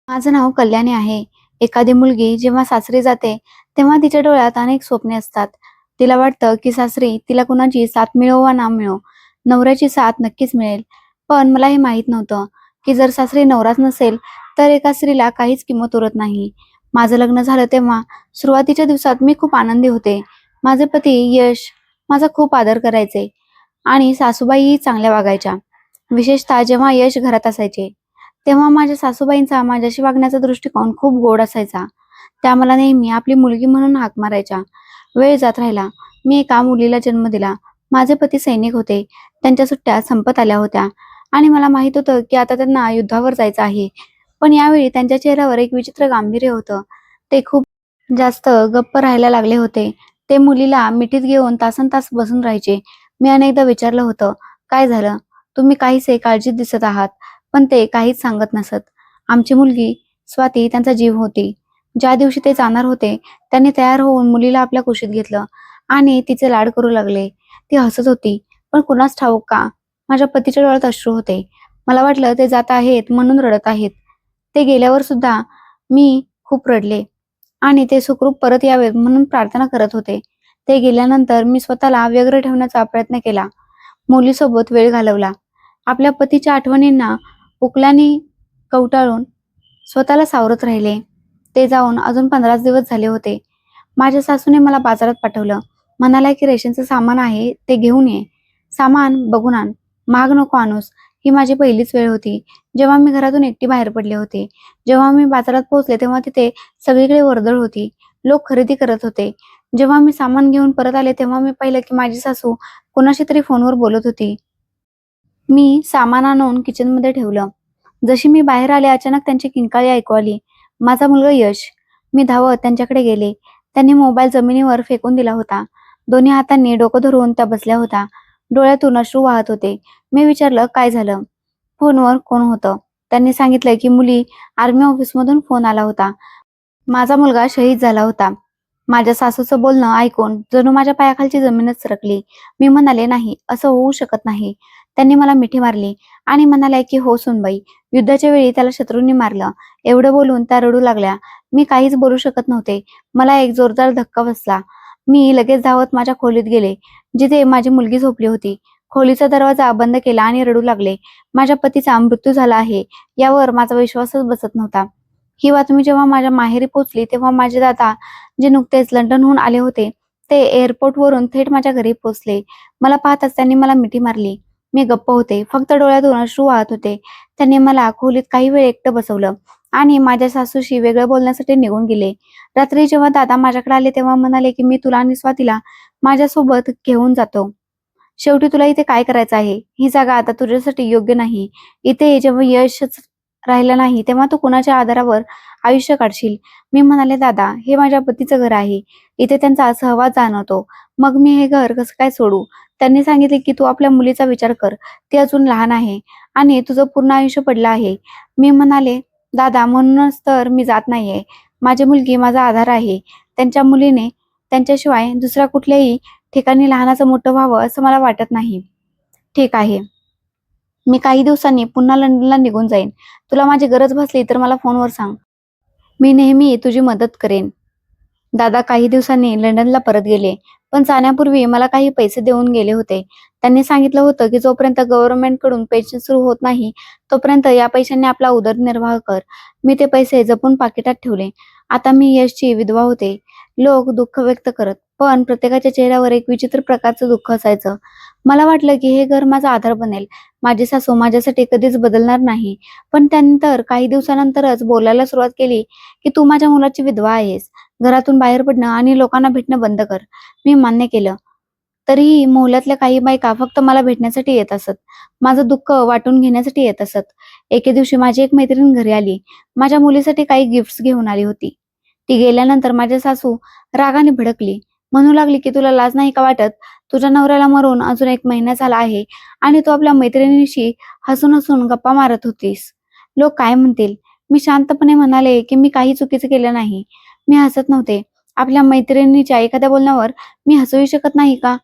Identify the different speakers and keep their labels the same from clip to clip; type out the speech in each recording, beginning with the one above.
Speaker 1: माझं नाव कल्याणी आहे. एखादी मुलगी जेव्हा सासरी जाते, तेव्हा तिच्या डोळ्यात अनेक स्वप्ने असतात. तिला वाटतं, की सासरी तिला कुणाची साथ मिळो वा ना मिळो, नवऱ्याची साथ नक्कीच मिळेल. पण मला हे माहीत नव्हतं, की जर सासरी नवराच नसेल, तर एका स्त्रीला काहीच किंमत उरत नाही. माझं लग्न झालं तेव्हा सुरुवातीच्या दिवसात मी खूप आनंदी होते. माझे पती यश माझा खूप आदर करायचे आणि सासूबाईही चांगल्या वागायच्या. विशेषतः जेव्हा यश घरात असायचे. तेव्हा माझ्या सासूबाईंचा माझ्याशी वागण्याचा दृष्टिकोन खूप गोड असायचा. त्या मला नेहमी आपली मुलगी म्हणून हाक मारायच्या. वेळ जात राहिला. मी एका मुलीला जन्म दिला. माझे पती सैनिक होते. त्यांच्या सुट्ट्या संपत आल्या होत्या आणि मला माहित होतं की आता त्यांना युद्धावर जायचं आहे. पण यावेळी त्यांच्या चेहऱ्यावर एक विचित्र गांभीर्य होतं. ते खूप जास्त गप्प राहायला लागले होते. ते मुलीला मिठीत घेऊन तासनतास बसून राहायचे. मी अनेकदा विचारलं होतं, "काय झालं? तुम्ही काहीसे काळजीत दिसत आहात." पण ते काहीच सांगत नसत. आमची मुलगी स्वाती त्यांचा जीव होती. ज्या दिवशी ते जाणार होते, त्यांनी तयार होऊन मुलीला आपल्या कुशीत घेतलं आणि तिचे लाड करू लागले. ती हसत होती, पण कुणास ठाऊक का माझ्या पतीच्या डोळ्यात अश्रू होते. मला वाटलं ते जात आहेत म्हणून रडत आहेत. ते गेल्यावर सुद्धा मी खूप रडले आणि ते सुखरूप परत यावेत म्हणून प्रार्थना करत होते. ते गेल्यानंतर मी स्वतःला व्यग्र ठेवण्याचा प्रयत्न केला. मुलीसोबत वेळ घालवला. आपल्या पतीच्या आठवणींना उकल्याने कवटाळून स्वतःला सावरत राहिले. ते जाऊन अजून 15 दिवस झाले होते. माझ्या सासूने मला बाजारात पाठवलं. म्हणाल्या की रेशनचं सामान आहे ते घेऊन ये. सामान बघून आण. महाग नको आणूस. ही माझी पहिलीच वेळ होती, जेव्हा मी घरातून एकटी बाहेर पडले होते. जेव्हा मी बाजारात पोहोचले तेव्हा तिथे सगळीकडे वर्दळ होती. लोक खरेदी करत होते. जेव्हा मी सामान घेऊन परत आले तेव्हा मी पाहिलं की माझी सासू कोणाशी तरी फोनवर बोलत होती. मी सामान आणून किचनमध्ये ठेवलं. जशी मी बाहेर आले अचानक त्यांची किंकाळी ऐकू आली. माझा मुलगा यश. मी धावत त्यांच्याकडे गेले. त्यांनी मोबाईल जमिनीवर फेकून दिला होता. दोन्ही हातांनी डोकं धरून त्या बसल्या होत्या. डोळ्यातून अश्रू वाहत होते. मी विचारलं, "काय झालं?" फोनवर कोण होतं? त्यांनी सांगितलं की मुली आर्मी ऑफिसमधून फोन आला होता. माझा मुलगा शहीद झाला होता. माझ्या सासूचं बोलणं ऐकून जणू माझ्या पायाखालची जमीनच सरकली. मी म्हणाले, "नाही, असं होऊ शकत नाही." त्यांनी मला मिठी मारली आणि म्हणाल्या की "हो सुनबाई, युद्धाच्या वेळी त्याला शत्रूंनी मारलं." एवढं बोलून त्या रडू लागल्या. मी काहीच बोलू शकत नव्हते. मला एक जोरदार धक्का बसला. मी लगेच धावत माझ्या खोलीत गेले, जिथे माझी मुलगी झोपली होती. खोलीचा दरवाजा बंद केला आणि रडू लागले. माझ्या पतीचा मृत्यू झाला आहे, यावर माझा विश्वासच बसत नव्हता. ही बातमी जेव्हा माझ्या माहेरी पोहोचली तेव्हा माझे दादा, जे नुकतेच लंडनहून आले होते, ते एअरपोर्टवरून थेट माझ्या घरी पोहोचले. मला पाहताच त्यांनी मला मिठी मारली. मी गप्प होते. फक्त डोळ्यातून अश्रू वाहत होते. त्यांनी मला खोलीत काही वेळ एकटं बसवलं आणि माझ्या सासूशी वेगळं बोलण्यासाठी निघून गेले. रात्री जेव्हा दादा माझ्याकडे आले तेव्हा म्हणाले की "मी तुला आणि स्वातीला माझ्यासोबत घेऊन जातो. शेवटी तुला इथे काय करायचं आहे? ही जागा आता तुझ्यासाठी योग्य नाही. इथे जेव्हा यशच राहिला नाही तेव्हा तू कुणाच्या आधारावर आयुष्य काढशील." मी म्हणाले, "दादा, हे माझ्या पतीचं घर आहे. इथे त्यांचा सहवास जाणवतो. मग मी हे घर कसं काय सोडू?" त्यांनी सांगितले की "तू आपल्या मुलीचा विचार कर. ती अजून लहान आहे आणि तुझं पूर्ण आयुष्य पडलं आहे." मी म्हणाले, "दादा, म्हणूनच तर मी जात नाहीये. माझी मुलगी माझा आधार आहे. त्यांच्या मुलीने त्यांच्याशिवाय दुसऱ्या कुठल्याही ठिकाणी लहानाचं मोठं व्हावं असं मला वाटत नाही." "ठीक आहे. मी काही दिवसांनी पुन्हा लंडनला निघून जाईन. तुला माझी गरज भासली तर मला फोनवर सांग. मी नेहमी तुझी मदत करेन." दादा काही दिवसांनी लंडनला परत गेले, पण जाण्यापूर्वी मला काही पैसे देऊन गेले होते. त्यांनी सांगितलं होतं की जोपर्यंत गव्हर्नमेंटकडून पेन्शन सुरू होत नाही, तोपर्यंत या पैशांनी आपला उदरनिर्वाह कर. मी ते पैसे जपून पाकिटात ठेवले. आता मी यशची विधवा होते. लोक दुःख व्यक्त करत, पण प्रत्येकाच्या चेहऱ्यावर एक विचित्र प्रकारचं दुःख असायचं. मला वाटलं की हे घर माझा आधार बनेल. माझी सासू माझ्यासाठी कधीच बदलणार नाही. पण त्यानंतर काही दिवसानंतरच बोलायला सुरुवात केली की "तू माझ्या मुलाची विधवा आहेस. घरातून बाहेर पडणं आणि लोकांना भेटणं बंद कर." मी मान्य केलं. तरीही मोहल्ल्यातल्या काही बायका फक्त मला भेटण्यासाठी येत असत. माझं दुःख वाटून घेण्यासाठी येत असत. एके दिवशी माझी एक मैत्रीण घरी आली. माझ्या मुलीसाठी काही गिफ्ट्स घेऊन आली होती. ती गेल्यानंतर माझी सासू रागाने भडकली. म्हणू लागली की "तुला लाज नाही का वाटत? तुझ्या नवऱ्याला मरून अजून 1 महिना झाला आहे आणि तू आपल्या मैत्रिणीशी हसून हसून गप्पा मारत होतीस. लोक काय म्हणतील?" मी शांतपणे म्हणाले की "मी काही चुकीचं केलं नाही." मी हसत नव्हते. आपल्या मैत्रिणीच्या एखाद्या बोलण्यावर मी हसूही शकत नाही का?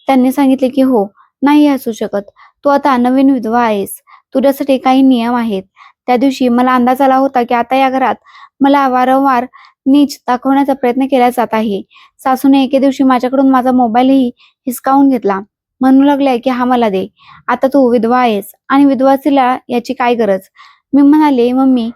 Speaker 1: त्यांनी सांगितले की "हो, नाही हसू शकत. तू आता नवीन विधवा आहेस. तुझ्यासाठी काही नियम आहेत. त्या दिवशी मला अंदाज आला होता की आता या घरात मला वारंवार नीच दाखवण्याचा प्रयत्न केला जात आहे. सासूने एके दिवशी माझ्याकडून माझा मोबाईलही हिसकावून घेतला. म्हणू लागल्या की हा मला दे. आता तू विधवा आहेस आणि विधवासीला याची काय गरज? मी म्हणाले, मम्मी,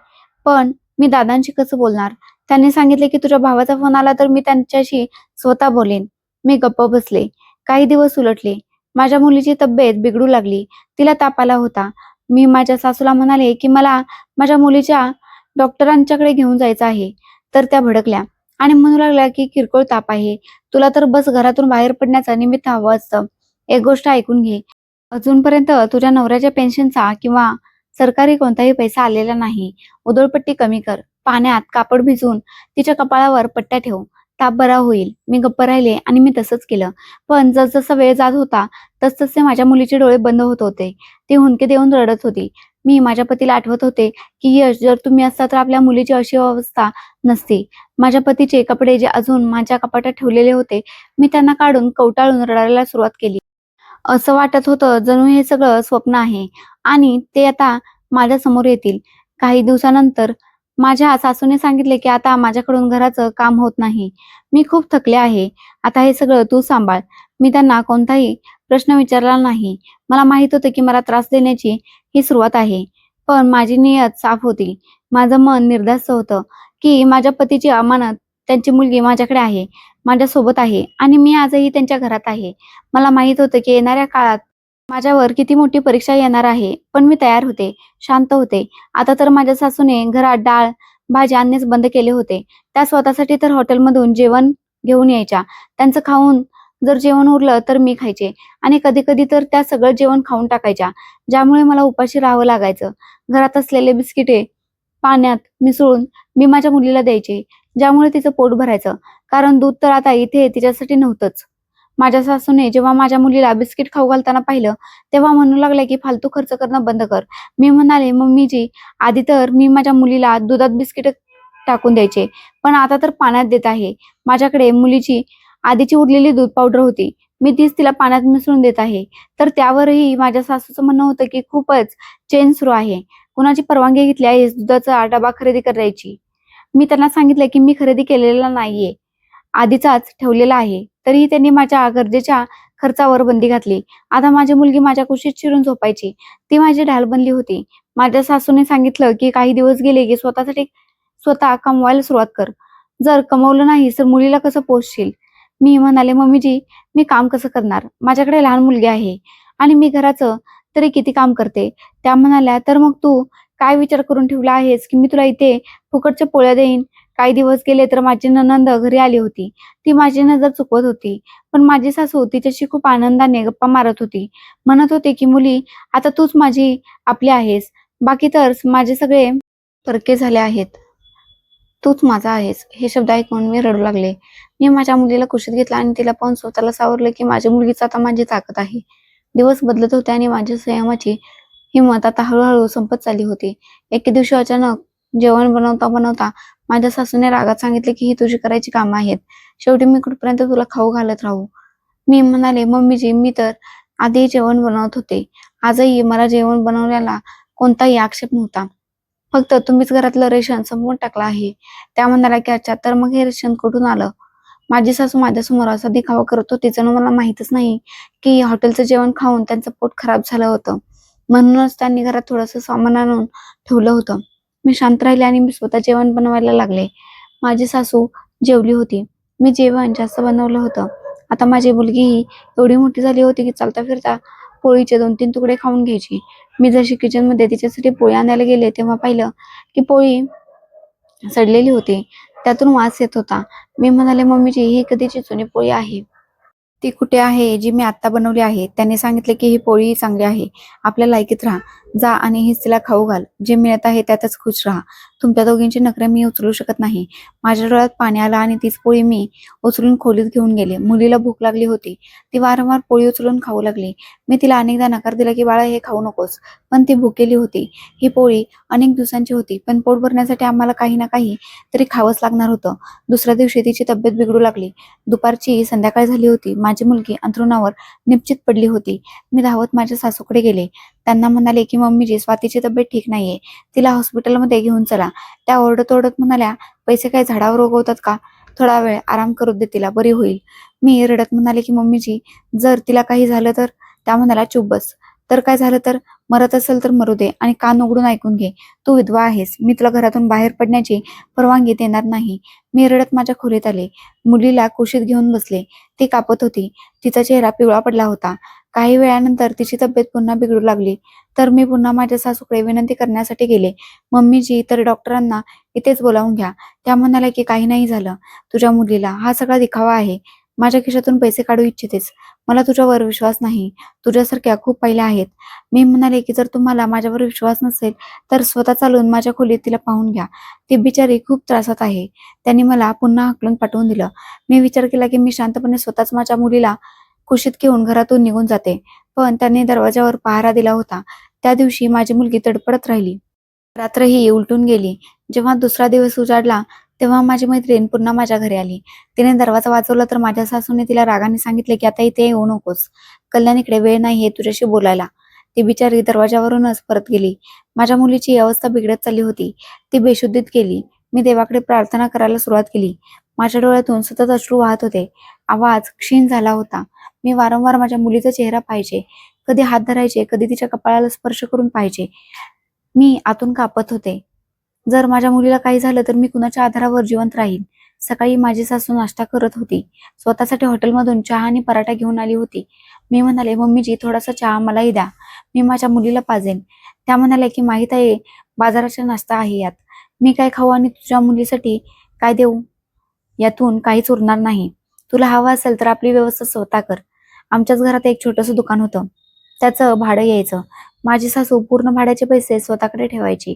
Speaker 1: पण मी दादांशी कसं बोलणार? त्यांनी सांगितले की तुझ्या भावाचा फोन आला तर मी त्यांच्याशी स्वतः बोलेन. मी गप्प बसले. काही दिवस उलटले. माझ्या मुलीची तब्येत बिघडू लागली. तिला ताप आला होता. मी माझ्या सासूला म्हणाले की मला माझ्या मुलीच्या डॉक्टरांच्याकडे घेऊन जायचं आहे. तर त्या भडकल्या आणि म्हणू लागल्या की किरकोळ ताप आहे. तुला तर बस घरातून बाहेर पडण्याचं निमित्त हवं असतं. एक गोष्ट ऐकून घे. अजूनपर्यंत तुझ्या नवऱ्याच्या पेन्शनचा किंवा सरकारी कोणताही पैसा आलेला नाही. उधळपट्टी कमी कर. पाण्यात कापड भिजवून तिच्या कपाळावर पट्ट्या ठेव. ताप बरा होईल. मी गप्प राहिले आणि मी तसंच केलं. पण जसजसा वेळ जात होता तसतसे माझ्या मुलीचे डोळे बंद होत होते. ती हुंदके देऊन रडत होती. मी माझ्या पतीला आठवत होते की यश, जर तुम्ही असता तर आपल्या मुलीची अशी अवस्था नसती. माझ्या पतीचे कपडे जे अजून माझ्या कपाटात ठेवलेले होते, मी त्यांना काढून कवटाळून रडायला सुरुवात केली. असं वाटत होतं जणू हे सगळं स्वप्न आहे आणि ते आता माझ्या समोर येतील. काही दिवसानंतर माझ्या सासूने सांगितले की आता माझ्याकडून घराचं काम होत नाही. मी खूप थकले आहे. आता हे सगळं तू सांभाळ. मी त्यांना कोणताही प्रश्न विचारला नाही. मला माहित होतं की मला त्रास देण्याची ही सुरुवात आहे. पण माझी नियत साफ होती. माझं मन निर्धास्त होतं की माझ्या पतीची अमानत, त्यांची मुलगी माझ्याकडे आहे, माझ्यासोबत आहे आणि मी आजही त्यांच्या घरात आहे. मला माहित होतं की येणाऱ्या काळात माझ्यावर किती मोठी परीक्षा येणार आहे. पण मी तयार होते, शांत होते. आता तर माझ्या सासूने घरात डाळ, भाजी आणणेच बंद केले होते. त्या स्वतःसाठी तर हॉटेलमधून जेवण घेऊन यायच्या. त्यांचं खाऊन जर जेवण उरलं तर मी खायचे आणि कधी-कधी तर त्या सगळं जेवण खाऊन टाकायच्या. ज्यामुळे मला उपाशी राहावं लागायचं. घरात असलेले बिस्किटे पाण्यात मिसळून मी माझ्या मुलीला द्यायचे, ज्यामुळे तिचं पोट भरायचं. कारण दूध तर आता इथे तिच्यासाठी नव्हतंच. माझ्या सासूने जेव्हा माझ्या मुलीला बिस्किट खाऊ घालताना पाहिलं, तेव्हा म्हणू लागल्या की फालतू खर्च करणं बंद कर. मी म्हणाले, मम्मीजी, आधी तर मी माझ्या मुलीला दुधात बिस्किट टाकून द्यायचे, पण आता तर पाण्यात देत आहे. माझ्याकडे मुलीची आधीची उरलेली दूध पावडर होती. मी तीच तिला पाण्यात मिसळून देत आहे. तर त्यावरही माझ्या सासूचं म्हणणं होतं की खूपच चेंज सुरू आहे. कुणाची परवानगी घेतली आहेस दुधाचा डबा खरेदी करायची? मी त्यांना सांगितलं की मी खरेदी केलेला नाहीये. आधीचाच ठेवलेला आहे. तरीही त्यांनी माझ्या गरजेच्या खर्चावर बंदी घातली. आता माझी मुलगी माझ्या कुशीत शिरून झोपायची. ती माझी ढाल बनली होती. माझ्या सासूने सांगितलं की काही दिवस गेले की स्वतःसाठी स्वतः कमवायला सुरुवात कर. जर कमवलं नाहीस तर मुलीला कसं पोसशील? मी म्हणाले, मम्मीजी, मी काम कसं करणार? माझ्याकडे लहान मुलगी आहे आणि मी घराचं तरी किती काम करते. त्या म्हणाल्या, तर मग तू काय विचार करून ठेवला आहेस की मी तुला इथे फुकटच्या पोळ्या देईन? काही दिवस गेले तर माझी नणंद घरी आली होती. ती माझी नजर चुकवत होती. पण माझी सासू तिच्याशी खूप आनंदाने गप्पा मारत होती. म्हणत होती की मुली, आता तूच माझी आपली आहेस. बाकी तर माझे सगळे परके झाले आहेत. तूच माझा आहेस. हे शब्द ऐकून मी रडू लागले. मी माझ्या मुलीला कुशीत घेतलं आणि तिला पाहून स्वतःला सावरलं की माझी मुलगीच आता माझी ताकद आहे. दिवस बदलत होते आणि माझी संयमाची हिंमत आता हळूहळू संपत चालली होती. एके दिवशी अचानक जेवण बनवता बनवता माझ्या सासूने रागात सांगितले की ही तुझी करायची कामं आहेत. शेवटी मी कुठपर्यंत तुला खाऊ घालत राहू? मी म्हणाले, मम्मीजी, मी तर आधी जेवण बनवत होते. आजही मला जेवण बनवण्याला कोणताही आक्षेप नव्हता. फक्त तुम्हीच घरातलं रेशन संपवून टाकलं आहे. त्या म्हणाल्या की अच्छा, तर मग हे रेशन कुठून आलं? माझी सासू माझ्यासमोर असा दिखावा करत होती जणू मला माहीतच नाही की हॉटेलचं जेवण खाऊन त्यांचं पोट खराब झालं होतं. म्हणूनच त्यांनी घरात थोडंसं सामान आणून ठेवलं होतं. मी शांत राहिले आणि मी स्वतः जेवण बनवायला लागले. माझी सासू जेवली होती. मी जेवण जास्त बनवलं होतं. आता माझी मुलगीही एवढी मोठी झाली होती की चालता फिरता पोळीचे 2-3 तुकडे खाऊन घ्यायची. मी जशी किचनमध्ये तिच्यासाठी पोळी आणायला गेले तेव्हा पाहिलं की पोळी सडलेली होती. त्यातून वास येत होता. मी म्हणाले, मम्मीजी, ही कधीची जुनी पोळी आहे. ती कुठे आहे जी मी आत्ता बनवली आहे? त्यांनी सांगितले की ही पोळी चांगली आहे. आपल्या लायकीत राहा. जा आणि हीच तिला खाऊ घाल. जे मिळत आहे त्यातच खुश राहा. तुमच्या दोघींची नखरे मी उचलू शकत नाही. माझ्या डोळ्यात पाणी आलं आणि तीच पोळी मी उचलून खोलीत घेऊन गेले. मुलीला भूक लागली होती. ती वारंवार पोळी उचलून खाऊ लागली. मी तिला अनेकदा नकार दिला की बाळा हे खाऊ नकोस, पण ती भुकेली होती. ही पोळी अनेक दिवसांची होती, पण पोट भरण्यासाठी आम्हाला काही ना काही तरी खावंच लागणार होतं. दुसऱ्या दिवशी तिची तब्येत बिघडू लागली. दुपारची संध्याकाळ झाली होती. माझी मुलगी अंथरुणावर निपचित पडली होती. मी धावत माझ्या सासूकडे गेले. त्यांना म्हणाले की मम्मीची स्वातीची तब्येत ठीक नाहीये, तिला हॉस्पिटलमध्ये घेऊन चला. त्या ओरडत ओरडत म्हणाल्या, पैसे काय झाडावर उगवतात का? थोडा वेळ आराम करू दे, तिला बरी होईल. मी रडत म्हणाले की मम्मीजी, जर तिला काही झालं तर? त्या म्हणाल्या, चुप बस. तर काय झालं तर? मरत असेल तर मरू दे आणि कान उघडून ऐकून घे. तू विधवा आहेस. मी तुला घरातून बाहेर पडण्याची परवानगी देणार नाही. मी रडत माझ्या खोलीत आले. मुलीला कुशीत घेऊन बसले. ती कापत होती. तिचा चेहरा पिवळा पडला होता. काही वेळानंतर तिची तब्येत पुन्हा बिघडू लागली. तर मी पुन्हा माझ्या सासूकडे विनंती करण्यासाठी गेले. मम्मीजी, तर डॉक्टरांना इथेच बोलावून घ्या. त्या म्हणाल्या की काही नाही झालं तुझ्या मुलीला, हा सगळा दिखावा आहे. माझ्या खिशातून पैसे काढू इच्छितेस. मला तुझ्यावर विश्वास नाही. तुझ्यासारख्या खूप पहिल्या आहेत. मी म्हणाले की जर तुम्हाला माझ्यावर विश्वास नसेल तर स्वतः चालून माझ्या खोलीत तिला पाहून घ्या. ती बिचारी खूप त्रासात आहे. त्यांनी मला पुन्हा हाकलून पाठवून दिलं. मी विचार केला की मी शांतपणे स्वतःच माझ्या मुलीला कुशीत घेऊन घरातून निघून जाते, पण त्यांनी दरवाजावर पहारा दिला होता. त्या दिवशी माझी मुलगी तडपडत राहिली. रात्रही उलटून गेली. जेव्हा दुसरा दिवस उजाडला तेव्हा माझी मैत्रीण पुन्हा माझ्या घरी आली. तिने दरवाजा वाजवला तर माझ्या सासूने तिला रागाने सांगितले की आता इथे येऊ नकोस. कल्याणीकडे वेळ नाहीये तुझ्याशी बोलायला. ती बिचारी दरवाजावरूनच परत गेली. माझ्या मुलीची अवस्था बिघडत चालली होती. ती बेशुद्धीत गेली. मी देवाकडे प्रार्थना करायला सुरुवात केली. माझ्या डोळ्यातून सतत अश्रू वाहत होते. आवाज क्षीण झाला होता. मी वारंवार माझ्या मुलीचा चेहरा पाहायचे. कधी हात धरायचे, कधी तिच्या कपाळाला स्पर्श करून पाहायचे. मी आतून कापत होते. जर माझ्या मुलीला काही झालं तर मी कुणाच्या आधारावर जिवंत राहीन. सकाळी माझी सासू नाश्ता करत होती. स्वतःसाठी हॉटेलमधून चहा आणि पराठा घेऊन आली होती. मी म्हणाले, मम्मीजी थोडासा चहा मलाही द्या, मी माझ्या मुलीला पाजेन. त्या म्हणाल्या की माहीत आहे बाजाराचा नाश्ता आहे यात. मी काय खाऊ आणि तुझ्या मुलीसाठी काय देऊ? यातून काहीच उरणार नाही. तुला हवं असेल तर आपली व्यवस्था स्वतः कर. आमच्याच घरात एक छोटंसं दुकान होतं. त्याचं भाडं यायचं. माझी सासू पूर्ण भाड्याचे पैसे स्वतःकडे ठेवायची.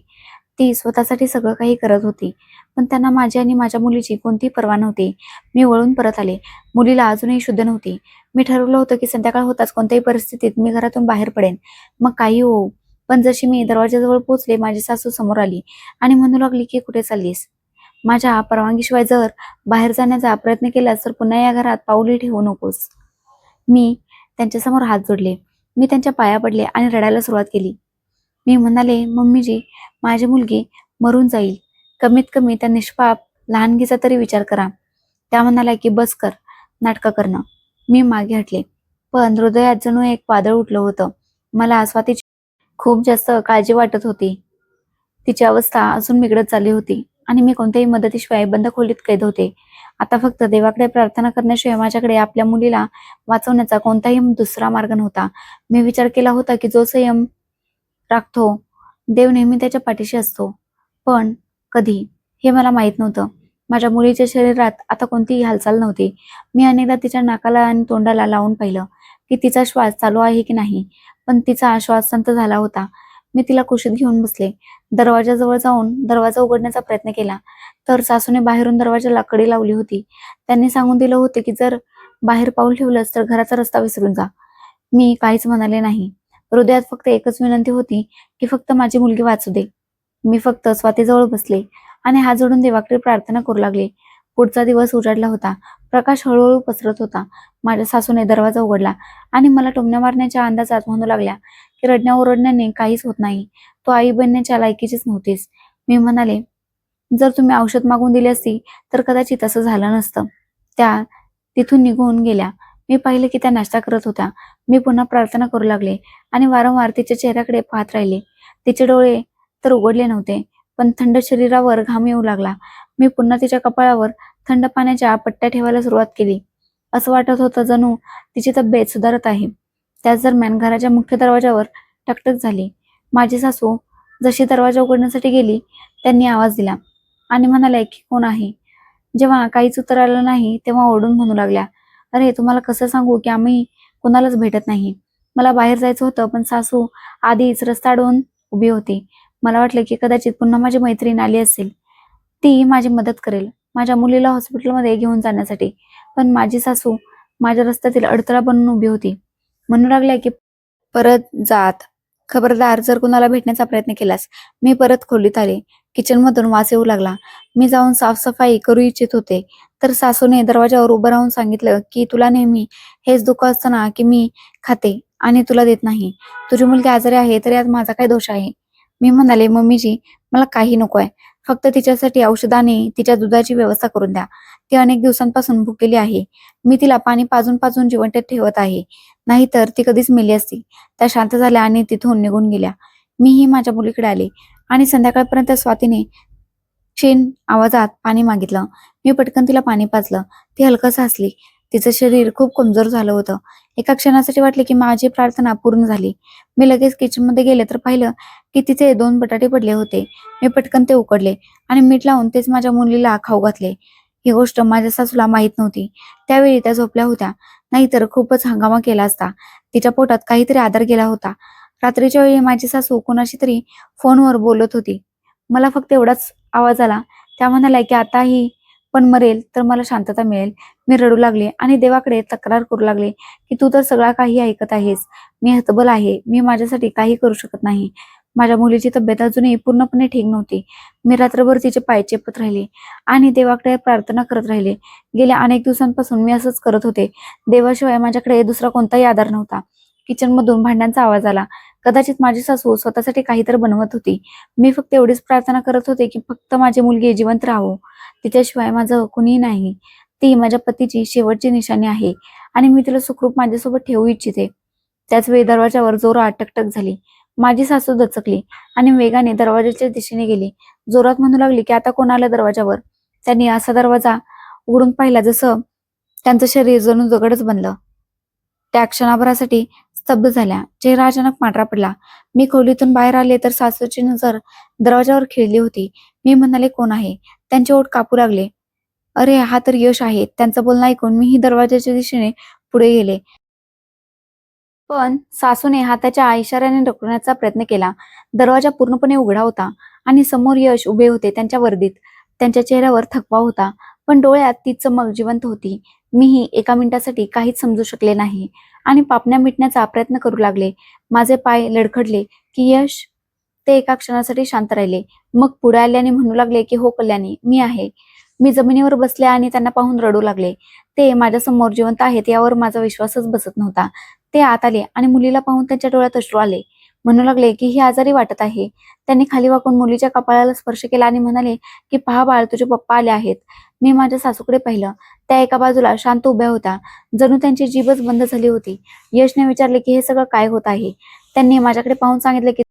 Speaker 1: ती स्वतःसाठी सगळं काही करत होती. पण त्यांना माझी आणि माझ्या मुलीची कोणतीही पर्वा नव्हती. मी वळून परत आले. मुलीला अजूनही शुद्ध नव्हती. मी ठरवलं होतं की संध्याकाळ होताच कोणत्याही परिस्थितीत मी घरातून बाहेर पडेन, मग काही होऊ. पण जशी मी दरवाजाजवळ पोहोचले माझी सासू समोर आली आणि म्हणू लागली की कुठे चाललीस? माझ्या परवानगीशिवाय जर बाहेर जाण्याचा प्रयत्न केलास तर पुन्हा या घरात पाऊलही ठेवू नकोस. मी त्यांच्यासमोर हात जोडले. मी त्यांच्या पाया पडले आणि रडायला सुरुवात केली. मी म्हणाले, मम्मीजी, माझी मुलगी मरून जाईल. कमीत कमी त्या निष्पाप लहानगीचा तरी विचार करा. त्या म्हणाल्या की बस कर नाटकं करणं. मी मागे हटले. पण हृदयात जणू एक वादळ उठलं होतं. मला स्वातीची खूप जास्त काळजी वाटत होती. तिची अवस्था अजून बिघडत चालली होती आणि मी कोणत्याही मदतीशिवाय बंद खोलीत कैद होते. आता फक्त देवाकडे प्रार्थना करण्याशिवाय माझ्याकडे आपल्या मुलीला वाचवण्याचा कोणताही दुसरा मार्ग नव्हता. मी विचार केला होता की जो संयम राखतो देव नेहमी त्याच्या पाठीशी असतो. पण कधी, हे मला माहीत नव्हतं. माझ्या मुलीच्या शरीरात आता कोणतीही हालचाल नव्हती. मी अनेकदा तिच्या नाकाला आणि तोंडाला लावून पाहिलं की तिचा श्वास चालू आहे की नाही, पण तिचा श्वास संथ झाला होता. मी तिला कुशीत घेऊन बसले. दरवाजाजवळ जाऊन दरवाजा उघडण्याचा प्रयत्न केला तर सासूने बाहेरून दरवाजाला कडी लावली होती. त्यांनी सांगून दिलं होते की जर बाहेर पाऊल ठेवलंस तर घराचा रस्ता विसरून जा. मी काहीच म्हणाले नाही. हृदयात फक्त एकच विनंती होती की फक्त माझी मुलगी वाचू दे. मी फक्त स्वातीजवळ बसले आणि हात जोडून देवाकडे प्रार्थना करू लागले. पुढचा दिवस उजाडला होता. प्रकाश हळूहळू पसरत होता. माझ्या सासूने दरवाजा उघडला आणि मला टोमण्या मारण्याच्या अंदाजात म्हणू लागल्या की रडण्या ओरडण्याने काहीच होत नाही. तो आई बनण्याच्या लायकीचीच नव्हतीस. मी म्हणाले, जर तुम्ही औषध मागून दिली असती तर कदाचित असं झालं नसतं. त्या तिथून निघून गेल्या. मी पाहिले की त्या नाश्ता करत होत्या. मी पुन्हा प्रार्थना करू लागले आणि वारंवार तिच्या चेहऱ्याकडे पाहत राहिले. तिचे डोळे तर उघडले नव्हते, पण थंड शरीरावर घाम येऊ लागला. मी पुन्हा तिच्या कपाळावर थंड पाण्याच्या पट्ट्या ठेवायला सुरुवात केली. असं वाटत होतं जणू तिची तब्येत सुधारत आहे. त्याच दरम्यान घराच्या मुख्य दरवाजावर टकटक झाली. माझी सासू जशी दरवाजा उघडण्यासाठी गेली त्यांनी आवाज दिला आणि म्हणाल्या की कोण आहे? जेव्हा काहीच उत्तर आलं नाही तेव्हा ओरडून म्हणू लागल्या, अरे तुम्हाला कसं सांगू की आम्ही कोणालाच भेटत नाही. मला बाहेर जायचं होतं पण सासू आधीच रस्ता अडवून उभी होती. मला वाटलं की कदाचित पुन्हा माझी मैत्रीण आली असेल, ती माझी मदत करेल माझ्या मुलीला हॉस्पिटलमध्ये घेऊन जाण्यासाठी. पण माझी सासू माझ्या रस्त्यातील अडथळा बनून उभी होती. म्हणू लागल्या की परत जात, खबरदार जर कुणाला भेटण्याचा प्रयत्न केलास. मी परत खोलीत आले. किचनमधून वास येऊ लागला. मी जाऊन साफसफाई करू इच्छित होते, तर सासूने दरवाजावर उभं राहून सांगितलं की तुला नेहमी हेच दुःख असतं ना की मी खाते आणि तुला देत नाही. तुझी मुलगी आजारी आहे तरी आज माझा काय दोष आहे? मी म्हणाले, मम्मीजी मला काही नकोय. फक्त तिच्यासाठी औषधाने तिच्या दुधाची व्यवस्था करून द्या. ती अनेक दिवसांपासून भुकेली आहे. मी तिला पाणी पाजून पाजून जिवंत ठेवत आहे. नाहीतर ती कधीच मेली असती. त्या शांत झाल्या आणि तिथून निघून गेल्या. मीही माझ्या मुलीकडे आले आणि संध्याकाळपर्यंत स्वातीने क्षीण आवाजात पाणी मागितलं. मी पटकन तिला पाणी पाजलं. ती हलकस हसली. तिचं शरीर खूप कमजोर झालं होतं. एका क्षणासाठी वाटले की माझी प्रार्थना पूर्ण झाली. मी लगेच किचनमध्ये गेले तर पाहिलं की तिचे 2 बटाटे पडले होते. मी पटकन ते उकडले आणि मीठ लावून तेच माझ्या मुलीला खाऊ घातले. ही गोष्ट माझ्या सासूला माहीत नव्हती. त्यावेळी त्या झोपल्या होत्या. नाहीतर खूपच हंगामा केला असता. तिच्या पोटात काहीतरी आधार गेला होता. रात्रीच्या वेळी माझी सासू कोणाशी तरी फोनवर बोलत होती. मला फक्त एवढाच आवाज आला. त्या म्हणाल्या की आता ही पण मरेल तर मला शांतता मिळेल. मी रडू लागले आणि देवाकडे तक्रार करू लागले की तू तर सगळा काही ऐकत आहेस. मी हतबल आहे. मी माझ्यासाठी काही करू शकत नाही. माझ्या मुलीची तब्येत अजूनही पूर्णपणे ठीक नव्हती. मी रात्रभर तिचे पाय चेपत राहिले आणि देवाकडे प्रार्थना करत राहिले. गेल्या अनेक दिवसांपासून मी असंच करत होते. देवाशिवाय माझ्याकडे दुसरा कोणताही आधार नव्हता. किचनमधून भांड्यांचा आवाज आला. कदाचित माझी सासू स्वतःसाठी काहीतरी बनवत होती. मी फक्त एवढीच प्रार्थना करत होते की फक्त माझी मुलगी जिवंत राहो. तिच्याशिवाय माझं कुणीही नाही. ती माझ्या पतीची शेवटची निशाणी आहे आणि मी तिला सुखरूप माझ्यासोबत ठेवू इच्छिते. त्याच वेळी दरवाजावर जोरात टकटक झाली. माझी सासू दचकली आणि वेगाने दरवाजाच्या दिशेने गेली. जोरात म्हणू लागली की आता कोण आलं दरवाजावर? त्यांनी असा दरवाजा उघडून पाहिला जसं त्यांचं शरीर जणू दगडच बनलं. त्या क्षणाभरासाठी स्तब्ध झाल्या. चेहरा अचानक पांढरा पडला. मी खोलीतून बाहेर आले तर सासूची नजर दरवाजावर खिळली होती. मी म्हणाले, कोण आहे? त्यांचे ओठ कापू लागले. अरे हा तर यश आहे. त्यांचं बोलणं ऐकून मीही दरवाजाच्या दिशेने पुढे गेले. पण सासूने हाताच्या इशाऱ्याने ढकलण्याचा प्रयत्न केला. दरवाजा पूर्णपणे उघडा होता आणि समोर यश उभे होते त्यांच्या वर्दीत. त्यांच्या चेहऱ्यावर थकवा होता, पण डोळ्यात ती चमक जिवंत होती. मीही एका मिनिटासाठी काहीच समजू शकले नाही आणि पापण्या मिटण्याचा प्रयत्न करू लागले. माझे पाय लडखडले की यश. ते एका क्षणासाठी शांत राहिले. मग पुढे आल्याने म्हणू लागले की हो कल्याणी, मी आहे. मी जमिनीवर बसले आणि त्यांना पाहून रडू लागले. ते माझ्या समोर जिवंत आहेत यावर माझा विश्वासच बसत नव्हता. ते आत आले आणि मुलीला पाहून त्यांच्या डोळ्यात अश्रू आले. म्हणू लागले की ही आजारी वाटत आहे. त्यांनी खाली वाकून मुलीच्या कपाळाला स्पर्श केला आणि म्हणाले की पहा बाळ, तुझे पप्पा आले आहेत. मी माझ्या सासूकडे पाहिलं. त्या एका बाजूला शांत उभ्या होत्या, जणू त्यांची जीभच बंद झाली होती. यशने विचारले की हे सगळं काय होत आहे? त्यांनी माझ्याकडे पाहून सांगितले की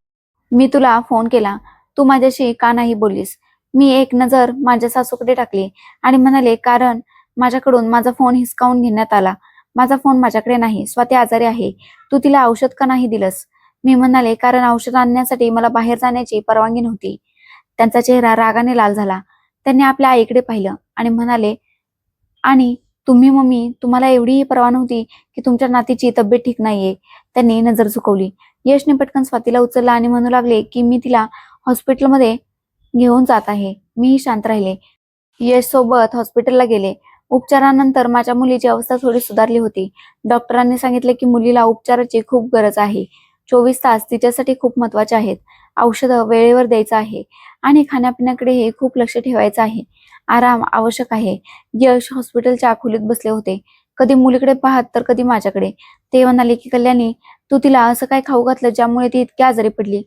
Speaker 1: मी तुला फोन केला, तू माझ्याशी का नाही बोललीस? मी एक नजर माझ्या सासूकडे टाकली आणि म्हणाले, कारण माझ्याकडून माझा फोन हिसकावून घेण्यात आला. माझा फोन माझ्याकडे नाही. स्वाती आजारी आहे. तू तिला औषध का नाही दिलंस? मी म्हणाले, कारण औषध आणण्यासाठी मला बाहेर जाण्याची परवानगी नव्हती. त्यांचा चेहरा रागाने लाल झाला. त्यांनी आपल्या आईकडे पाहिलं आणि म्हणाले, आणि तुम्ही मम्मी, तुम्हाला एवढीही पर्वा नव्हती की तुमच्या नातीची तब्येत ठीक नाहीये? त्यांनी नजर झुकवली. यशने पटकन स्वातीला उचलला आणि म्हणू लागले की मी तिला हॉस्पिटलमध्ये घेऊन जात आहे. मीही शांत राहिले. यश सोबत हॉस्पिटलला गेले. उपचारानंतर माझ्या मुलीची अवस्था थोडी सुधारली होती. डॉक्टरांनी सांगितले की मुलीला उपचाराची खूप गरज आहे. 24 तास तिच्यासाठी खूप महत्वाचे आहेत. औषधं वेळेवर द्यायचं आहे आणि खाण्यापिण्याकडेही खूप लक्ष ठेवायचं आहे. आराम आवश्यक आहे. यश हॉस्पिटलच्या खोलीत बसले होते. कधी मुलीकडे पाहत तर कधी माझ्याकडे. ते म्हणाले की कल्याणी, तू तिला असं काय खाऊ घातलं ज्यामुळे ती इतकी आजारी पडली?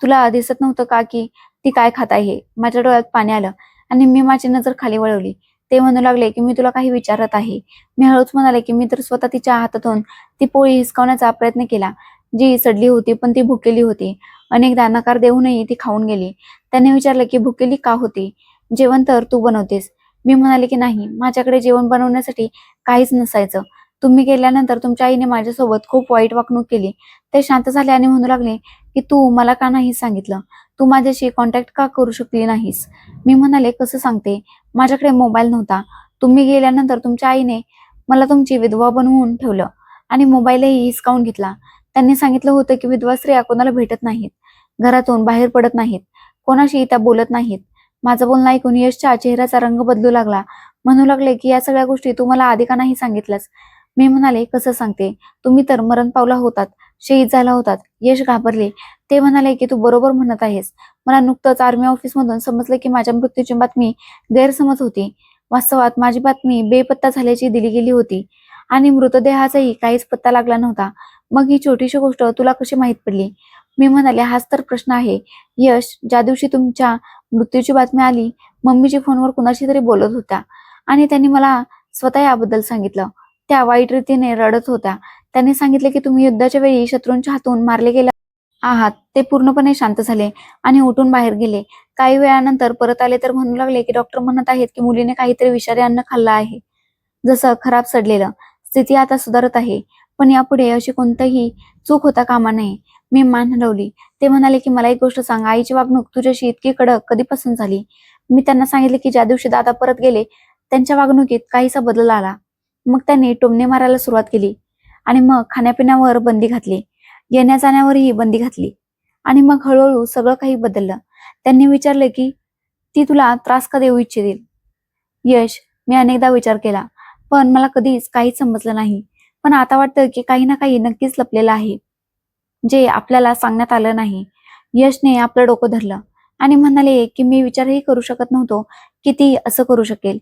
Speaker 1: तुला दिसत नव्हतं का की ती काय खात आहे? माझ्या डोळ्यात पाणी आलं आणि मी माझी नजर खाली वळवली. ते म्हणू लागले की मी तुला काही विचारत आहे. मी हळूच म्हणाले की मी तर स्वतः तिच्या हातातून ती पोळी हिसकावण्याचा प्रयत्न केला, जी सडली होती पण ती भुकेली होती. अनेकदा नकार देऊनही ती खाऊन गेली. त्याने विचारले की भुकेली का होती? जेवण तर तू बनवतेस. मी म्हणाले की नाही, माझ्याकडे जेवण बनवण्यासाठी काहीच नसायचं. तुम्ही गेल्यानंतर तुमच्या आईने माझ्यासोबत खूप वाईट वागणूक केली. ते शांत झाले आणि म्हणू लागले की तू मला का नाही सांगितलं? तू माझ्याशी कॉन्टॅक्ट का करू शकली नाहीस? मी म्हणाले, कसं सांगते? माझ्याकडे मोबाईल नव्हता. तुम्ही गेल्यानंतर तुमच्या आईने मला तुमची विधवा बनवून ठेवलं आणि मोबाईलही हिसकावून घेतला. त्यांनी सांगितलं होतं की विधवा स्त्रिया कोणाला भेटत नाहीत. घरातून बाहेर पडत नाहीत, कोणाशी त्या बोलत नाहीत. माझं बोलणं ऐकून यशच्या चेहऱ्याचा रंग बदलू लागला. म्हणू लागले की या सगळ्या गोष्टी तू मला आधी का नाही सांगितल्यास? मी म्हणाले, कसं सांगते, तुम्ही तर मरण पावला होतात, शहीद झाला होतात. यश घाबरले. ते म्हणाले की तू बरोबर म्हणत आहेस. मला नुकतंच आर्मी ऑफिसमधून समजलं की माझ्या मृत्यूची बातमी गैरसमज होती. वास्तवात माझी बातमी बेपत्ता झाल्याची दिली गेली होती आणि मृतदेहाचाही काहीच पत्ता लागला नव्हता. मग ही छोटीशी गोष्ट तुला कशी माहीत पडली? मी म्हणाले, हाच तर प्रश्न आहे. यश, ज्या दिवशी तुमच्या मृत्यूची बातमी आली, मम्मीची फोनवर कुणाशी तरी बोलत होत्या आणि त्यांनी मला स्वतः याबद्दल सांगितलं. त्या वाईट रीतीने रडत होत्या. त्यांनी सांगितले की तुम्ही युद्धाच्या वेळी शत्रूंच्या हातून मारले गेले आहात. ते पूर्णपणे शांत झाले आणि उठून बाहेर गेले. काही वेळानंतर परत आले तर म्हणू लागले की डॉक्टर म्हणत आहेत की मुलीने काहीतरी विषारी अन्न खाल्लं आहे, जसं खराब सडलेलं. स्थिती आता सुधारत आहे, पण यापुढे अशी कोणतीही चूक होता कामा नये. मी मान हलवली. ते म्हणाले की मला एक गोष्ट सांग, आईची वागणूक तुझ्याशी इतकी कडक कधीपासून झाली? मी त्यांना सांगितले की ज्या दिवशी दादा परत गेले त्यांच्या वागणुकीत काहीसा बदल आला. मग त्यांनी टोमणे मारायला सुरुवात केली आणि मग खाण्यापिण्यावर बंदी घातली, येण्या जाण्यावरही बंदी घातली आणि मग हळूहळू सगळं काही बदललं. त्यांनी विचारले की ती तुला त्रास का देऊ इच्छितील? यश, मी अनेकदा विचार केला, पण मला कधीच काहीच समजलं नाही. पण आता वाटतं की काही ना काही नक्कीच लपलेलं आहे, जे आपल्याला सांगण्यात आलं नाही. यशने आपलं डोकं धरलं आणि म्हणाले की मी विचारही करू शकत नव्हतो की ती असं करू शकेल.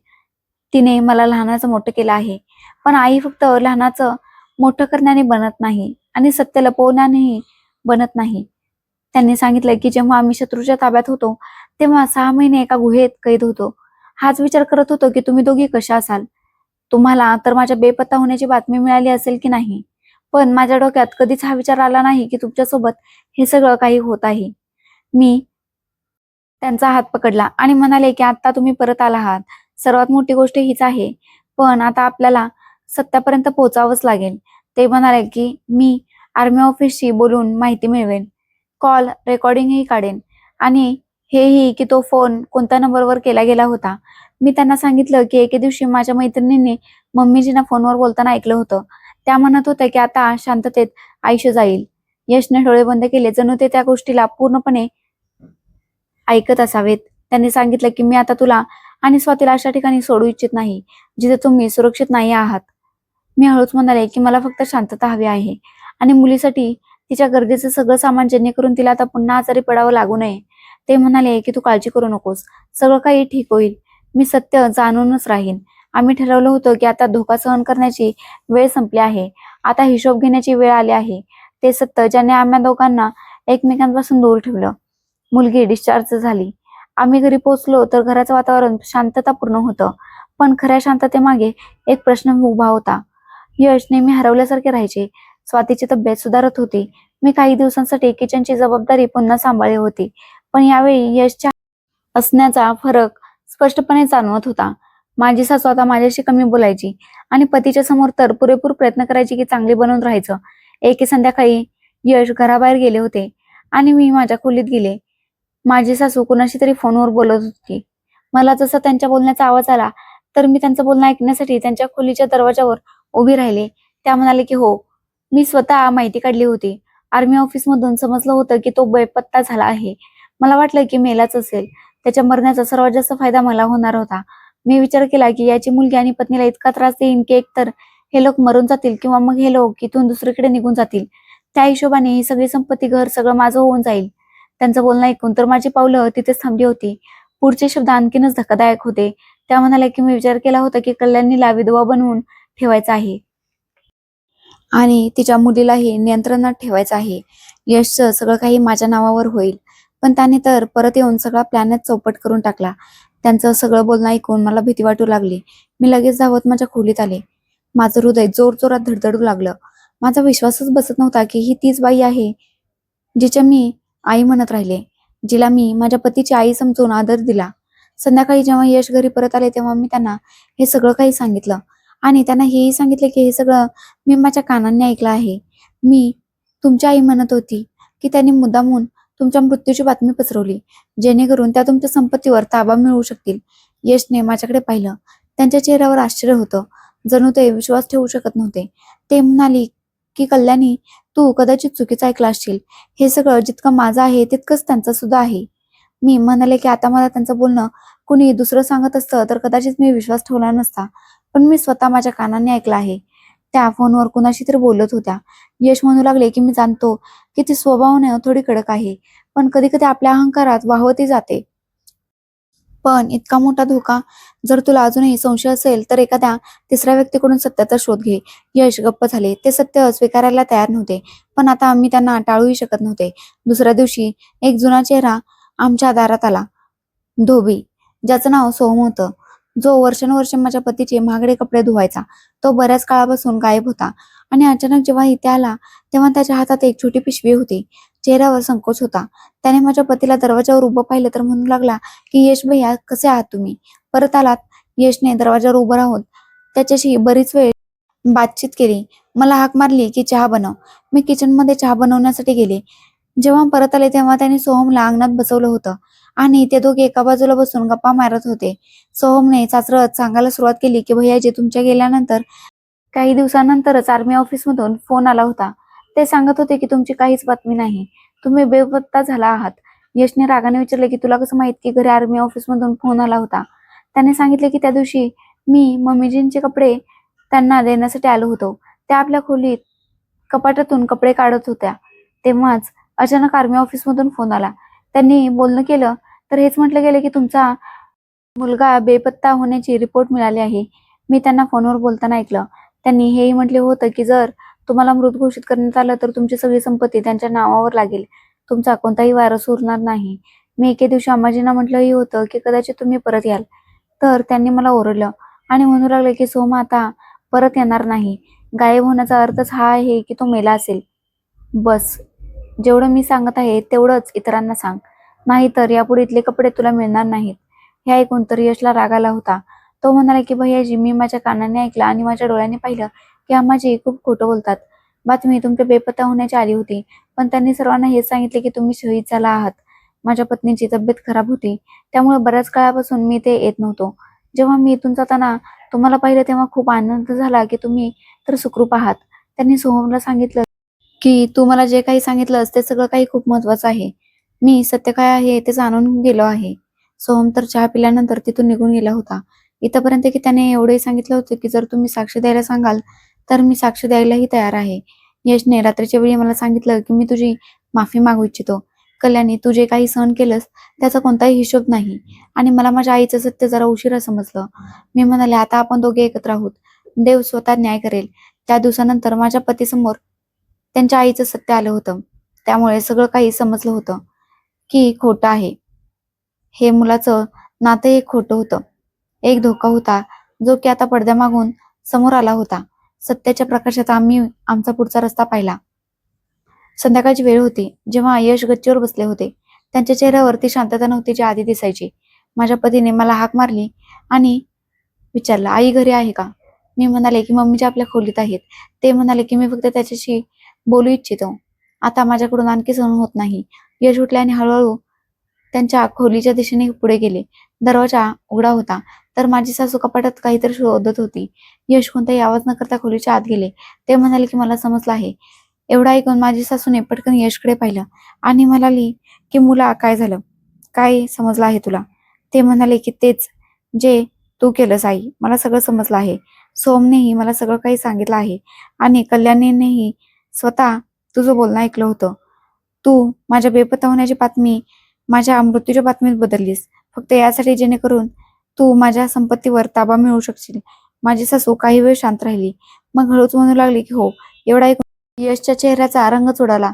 Speaker 1: तिने मला लहानाचं मोठं केलं आहे, पण आई फक्त लहानाचं मोठं करण्याने बनत नाही आणि सत्य लपवण्यानेही बनत नाही. त्यांनी सांगितलं की जेव्हा आम्ही शत्रूच्या ताब्यात होतो तेव्हा 6 महिने एका गुहेत कैद होतो. हाच विचार करत होतो की तुम्ही दोघी कशा असाल. तुम्हाला तर माझ्या बेपत्ता होण्याची बातमी मिळाली असेल की नाही, पण माझ्या डोक्यात कधीच हा विचार आला नाही की तुमच्यासोबत हे सगळं काही होत आहे. मी त्यांचा हात पकडला आणि म्हणाले की आता तुम्ही परत आला आहात, सर्वात मोठी गोष्ट हीच आहे. पण आता आपल्याला सत्यापर्यंत पोहोचावंच लागेल. ते म्हणाले की मी आर्मी ऑफिसशी बोलून माहिती मिळवेन, कॉल रेकॉर्डिंगही काढेन आणि हेही की तो फोन कोणत्या नंबरवर केला गेला होता. मी त्यांना सांगितलं की एके दिवशी माझ्या मैत्रिणींनी मम्मीजींना फोनवर बोलताना ऐकलं होतं. त्या म्हणत होत्या की आता शांततेत आयुष्य जाईल. यशने डोळे बंद केले, जणू ते त्या गोष्टीला पूर्णपणे ऐकत असावेत. त्यांनी सांगितलं की मी आता तुला आणि स्वातीला अशा ठिकाणी सोडू इच्छित नाही जिथे तुम्ही सुरक्षित नाही आहात. मी हळूच म्हणाले की मला फक्त शांतता हवी आहे आणि मुलीसाठी तिच्या गरजेचं सगळं सामान, जेणेकरून तिला आता पुन्हा आजारी पडावं लागू नये. ते म्हणाले की तू काळजी करू नकोस, सगळं काही ठीक होईल. मी सत्य जाणूनच राहीन. आम्ही ठरवलं होतं की आता धोका सहन करण्याची वेळ संपली आहे, आता हिशोब घेण्याची वेळ आली आहे. ते सत्य ज्याने आम्हा दोघांना एकमेकांपासून दूर ठेवलं. मुलगी डिस्चार्ज झाली. आम्ही घरी पोहोचलो तर घराचं वातावरण शांततापूर्ण होतं, पण खऱ्या शांततेमागे एक प्रश्न उभा होता. यश नेहमी हरवल्यासारखे राहायचे. स्वातीची तब्येत सुधारत होती. मी काही दिवसांसाठी किचनची जबाबदारी पुन्हा सांभाळली होती, पण यावेळी यशच्या असण्याचा फरक स्पष्टपणे जाणवत होता. माझी सासू आता माझ्याशी कमी बोलायची आणि पतीच्या समोर तर पुरेपूर प्रयत्न करायची की चांगली बनवून राहायचं. एके संध्याकाळी यश घराबाहेर गेले होते आणि मी माझ्या खोलीत गेले. माझी सासू कुणाशी तरी फोनवर बोलत होती. मला जसा त्यांच्या बोलण्याचा आवाज आला तर मी त्यांचं बोलणं ऐकण्यासाठी त्यांच्या खोलीच्या दरवाजावर उभी राहिले. त्या म्हणाले की हो, मी स्वतः माहिती काढली होती. आर्मी ऑफिसमधून समजलं होतं की तो बेपत्ता झाला आहे. मला वाटलं की मेलाच असेल. त्याच्या मरण्याचा सर्वात जास्त फायदा मला होणार होता. मी विचार केला की याची मुलगी आणि पत्नीला इतका त्रास देईन की एकतर हे लोक मरून जातील किंवा मग हे लोक इथून दुसरीकडे निघून जातील. त्या हिशोबाने ही सगळी संपत्ती, घर सगळं माझं होऊन जाईल. त्यांचं बोलणं ऐकून तर माझी पावलं तिथेच थांबली होती. पुढचे शब्द आणखीनच धक्कादायक होते. त्या म्हणाल्या की मी विचार केला होता की कल्याणीला विधवा बनवून ठेवायचं आहे आणि तिच्या मुलीलाही नियंत्रणात ठेवायचं आहे. यशचं सगळं काही माझ्या नावावर होईल. पण त्याने तर परत येऊन सगळा प्लॅनच चौपट करून टाकला. त्यांचं सगळं बोलणं ऐकून मला भीती वाटू लागली. मी लगेच धावत माझ्या खोलीत आले. माझं हृदय जोरजोरात धडधडू लागलं. माझा विश्वासच बसत नव्हता की ही तीच बाई आहे जिच्या मी आई म्हणत राहिले, जिला मी माझ्या पतीची आई समजून आदर दिला. संध्याकाळी जेव्हा यश घरी परत आले तेव्हा मी त्यांना हे सगळं काही सांगितलं आणि त्यांना हेही सांगितले की हे सगळं मी माझ्या कानांनी ऐकलं आहे. मी तुमची आई म्हणत होती की त्यांनी मुद्दामून तुमच्या मृत्यूची बातमी पसरवली, जेणेकरून त्या तुमच्या संपत्तीवर ताबा मिळवू शकतील. यशने माझ्याकडे पाहिलं. त्यांच्या चेहऱ्यावर आश्चर्य होतं, जणू ते विश्वास ठेवू शकत नव्हते. ते म्हणाले की कल्याणी, तू कदाचित चुकीचं ऐकलं असशील. हे सगळं जितकं माझं आहे तितकंच त्यांचं सुद्धा आहे. मी म्हणाले की आता मला त्यांचं बोलणं कुणी दुसरं सांगत असतं तर कदाचित मी विश्वास ठेवला नसता, पण मी स्वतः माझ्या कानाने ऐकलं आहे. त्या फोनवर कुणाशी तरी बोलत होत्या. यश म्हणू लागले की मी जाणतो की ती स्वभावाने थोडी कडक आहे, पण कधी कधी आपल्या अहंकारात वाहवती जाते. पण इतका मोठा धोका, जर तुला अजूनही संशय असेल तर एखाद्या तिसऱ्या व्यक्तीकडून सत्याचा शोध घे. यश गप्प झाले. ते सत्य स्वीकारायला तयार नव्हते, पण आता आम्ही त्यांना टाळूही शकत नव्हते. दुसऱ्या दिवशी एक जुना चेहरा आमच्या दारात आला. धोबी, ज्याचं नाव सोहम होतं, जो वर्षानुवर्ष माझ्या पतीचे महागडे कपडे धुवायचा. तो बऱ्याच काळापासून गायब होता आणि अचानक जेव्हा इथे आला तेव्हा त्याच्या हातात एक छोटी पिशवी होती. चेहऱ्यावर संकोच होता. त्याने माझ्या पतीला दरवाजावर उभं पाहिलं तर म्हणू लागला की यश भैया, कसे आहात तुम्ही? परत आलात? यशने दरवाजावर उभं राहून त्याच्याशी बरीच वेळ बातचीत केली. मला हाक मारली की चहा बनव. मी किचनमध्ये चहा बनवण्यासाठी गेले. जेव्हा परत आले तेव्हा त्याने सोहमला अंगणात बसवलं होतं आणि ते दोघे एका बाजूला बसून गप्पा मारत होते. सोहमने चाचरत सांगायला सुरुवात केली की भैयाजी, तुमच्या गेल्यानंतर काही दिवसानंतरच आर्मी ऑफिसमधून फोन आला होता. ते सांगत होते की तुमची काहीच बातमी नाही. तुम्ही बेपत्ता झाला आहात. यशने रागाने विचारले की तुला कसं माहित की घरी आर्मी ऑफिसमधून फोन आला होता? त्याने सांगितले की त्या दिवशी मी मम्मीजींचे कपडे त्यांना देण्यासाठी आलो होतो. त्या आपल्या खोलीत कपाटातून कपडे काढत होत्या. तेव्हाच अचानक आर्मी ऑफिसमधून फोन आला. त्यांनी बोलणं केलं तर हेच म्हटलं गेलं की तुमचा मुलगा बेपत्ता होण्याची रिपोर्ट मिळाली आहे. मी त्यांना फोनवर बोलताना ऐकलं. त्यांनी हेही म्हटले होतं की जर तुम्हाला मृत घोषित करण्यात आलं तर तुमची सगळी संपत्ती त्यांच्या नावावर लागेल. तुमचा कोणताही वारस उरणार नाही. मी एके दिवशी अम्माजींना म्हटलंही होतं की कदाचित तुम्ही परत याल. तर त्यांनी मला ओरडलं आणि म्हणू लागले की सोमा आता परत येणार नाही. गायब होण्याचा अर्थच हा आहे की तो मेला असेल. बस, जेवढं मी सांगत आहे तेवढंच इतरांना सांग, नाहीतर यापुढे इथले कपडे तुला मिळणार नाहीत. हे ऐकून तर यशला राग आला होता. तो म्हणाला की भैयाजी, मी माझ्या कानाने ऐकलं आणि माझ्या डोळ्यांनी पाहिलं की अम्माजी खूप खोटं बोलतात. बातमी तुमच्या बेपत्ता होण्याची आली होती, पण त्यांनी सर्वांना हेच सांगितले की तुम्ही शहीद झाला आहात. माझ्या पत्नीची तब्येत खराब होती, त्यामुळे बऱ्याच काळापासून मी ते येत नव्हतो. जेव्हा मी इथून जाताना तुम्हाला पाहिलं तेव्हा खूप आनंद झाला की तुम्ही तर सुखरूप आहात. त्यांनी सोहमला सांगितलं की तू मला जे काही सांगितलंस ते सगळं काही खूप महत्वाचं आहे. मी सत्य काय आहे ते जाणून गेलो आहे. सोहम तर चहा पिल्यानंतर तिथून निघून गेला होता. इथपर्यंत की त्याने एवढंही सांगितलं होतं की जर तुम्ही साक्ष द्यायला सांगाल तर मी साक्ष द्यायलाही तयार आहे. यशने रात्रीच्या वेळी मला सांगितलं की मी तुझी माफी मागू इच्छितो. कल्याणी, तू जे काही सहन केलंस त्याचा कोणताही हिशोब नाही आणि मला माझ्या आईचं सत्य जरा उशिरा समजलं. मी म्हणाले, आता आपण दोघे एकत्र आहोत. देव स्वतः न्याय करेल. त्या दिवसानंतर माझ्या पतीसमोर त्यांच्या आईचं सत्य आलं होतं. त्यामुळे सगळं काही समजलं होतं की खोटं आहे. हे मुलाचं नातं एक खोटं होतं. एक धोका होता जो की आता पडद्यामागून समोर आला होता. सत्याच्या प्रकाशात आम्ही आमचा पुढचा रस्ता पाहिला. संध्याकाळची वेळ होती जेव्हा यश गच्चीवर बसले होते. त्यांच्या चेहऱ्यावरती शांतता नव्हती जी आधी दिसायची. माझ्या पतीने मला हाक मारली आणि विचारलं, आई घरी आहे का? मी म्हणाले की मम्मीच्या आपल्या खोलीत आहेत. ते म्हणाले की मी फक्त त्याच्याशी बोलू इच्छितो. आता माझ्याकडून आणखी सहन होत नाही. यश उठले आणि हळूहळू त्यांच्या खोलीच्या दिशेने पुढे गेले. दरवाजा उघडा होता तर माझी सासू कपाटात काहीतरी शोधत होती. यश कोणताही आवाज न करता खोलीच्या आत गेले. ते म्हणाले की मला समजलं आहे. एवढं ऐकून माझी सासूने पटकन यशकडे पाहिलं आणि म्हणाली की मुला, काय झालं? काय समजलं आहे तुला? ते म्हणाले की तेच जे तू केलंस आई, मला सगळं समजलं आहे. सोमनेही मला सगळं काही सांगितलं आहे आणि कल्याणीनेही स्वतः तुझं बोलणं ऐकलं होतं. तू माझ्या बेपत्ता होण्याची बातमी माझ्या मृत्यूच्या बातमीत बदललीस, फक्त यासाठी जेणेकरून तू माझ्या संपत्तीवर ताबा मिळवू शकशील. माझी सासू काही वेळ शांत राहिली, मग हळूच म्हणू लागली की हो. एवढा ऐकून यशच्या चेहऱ्याचा रंगच उडाला,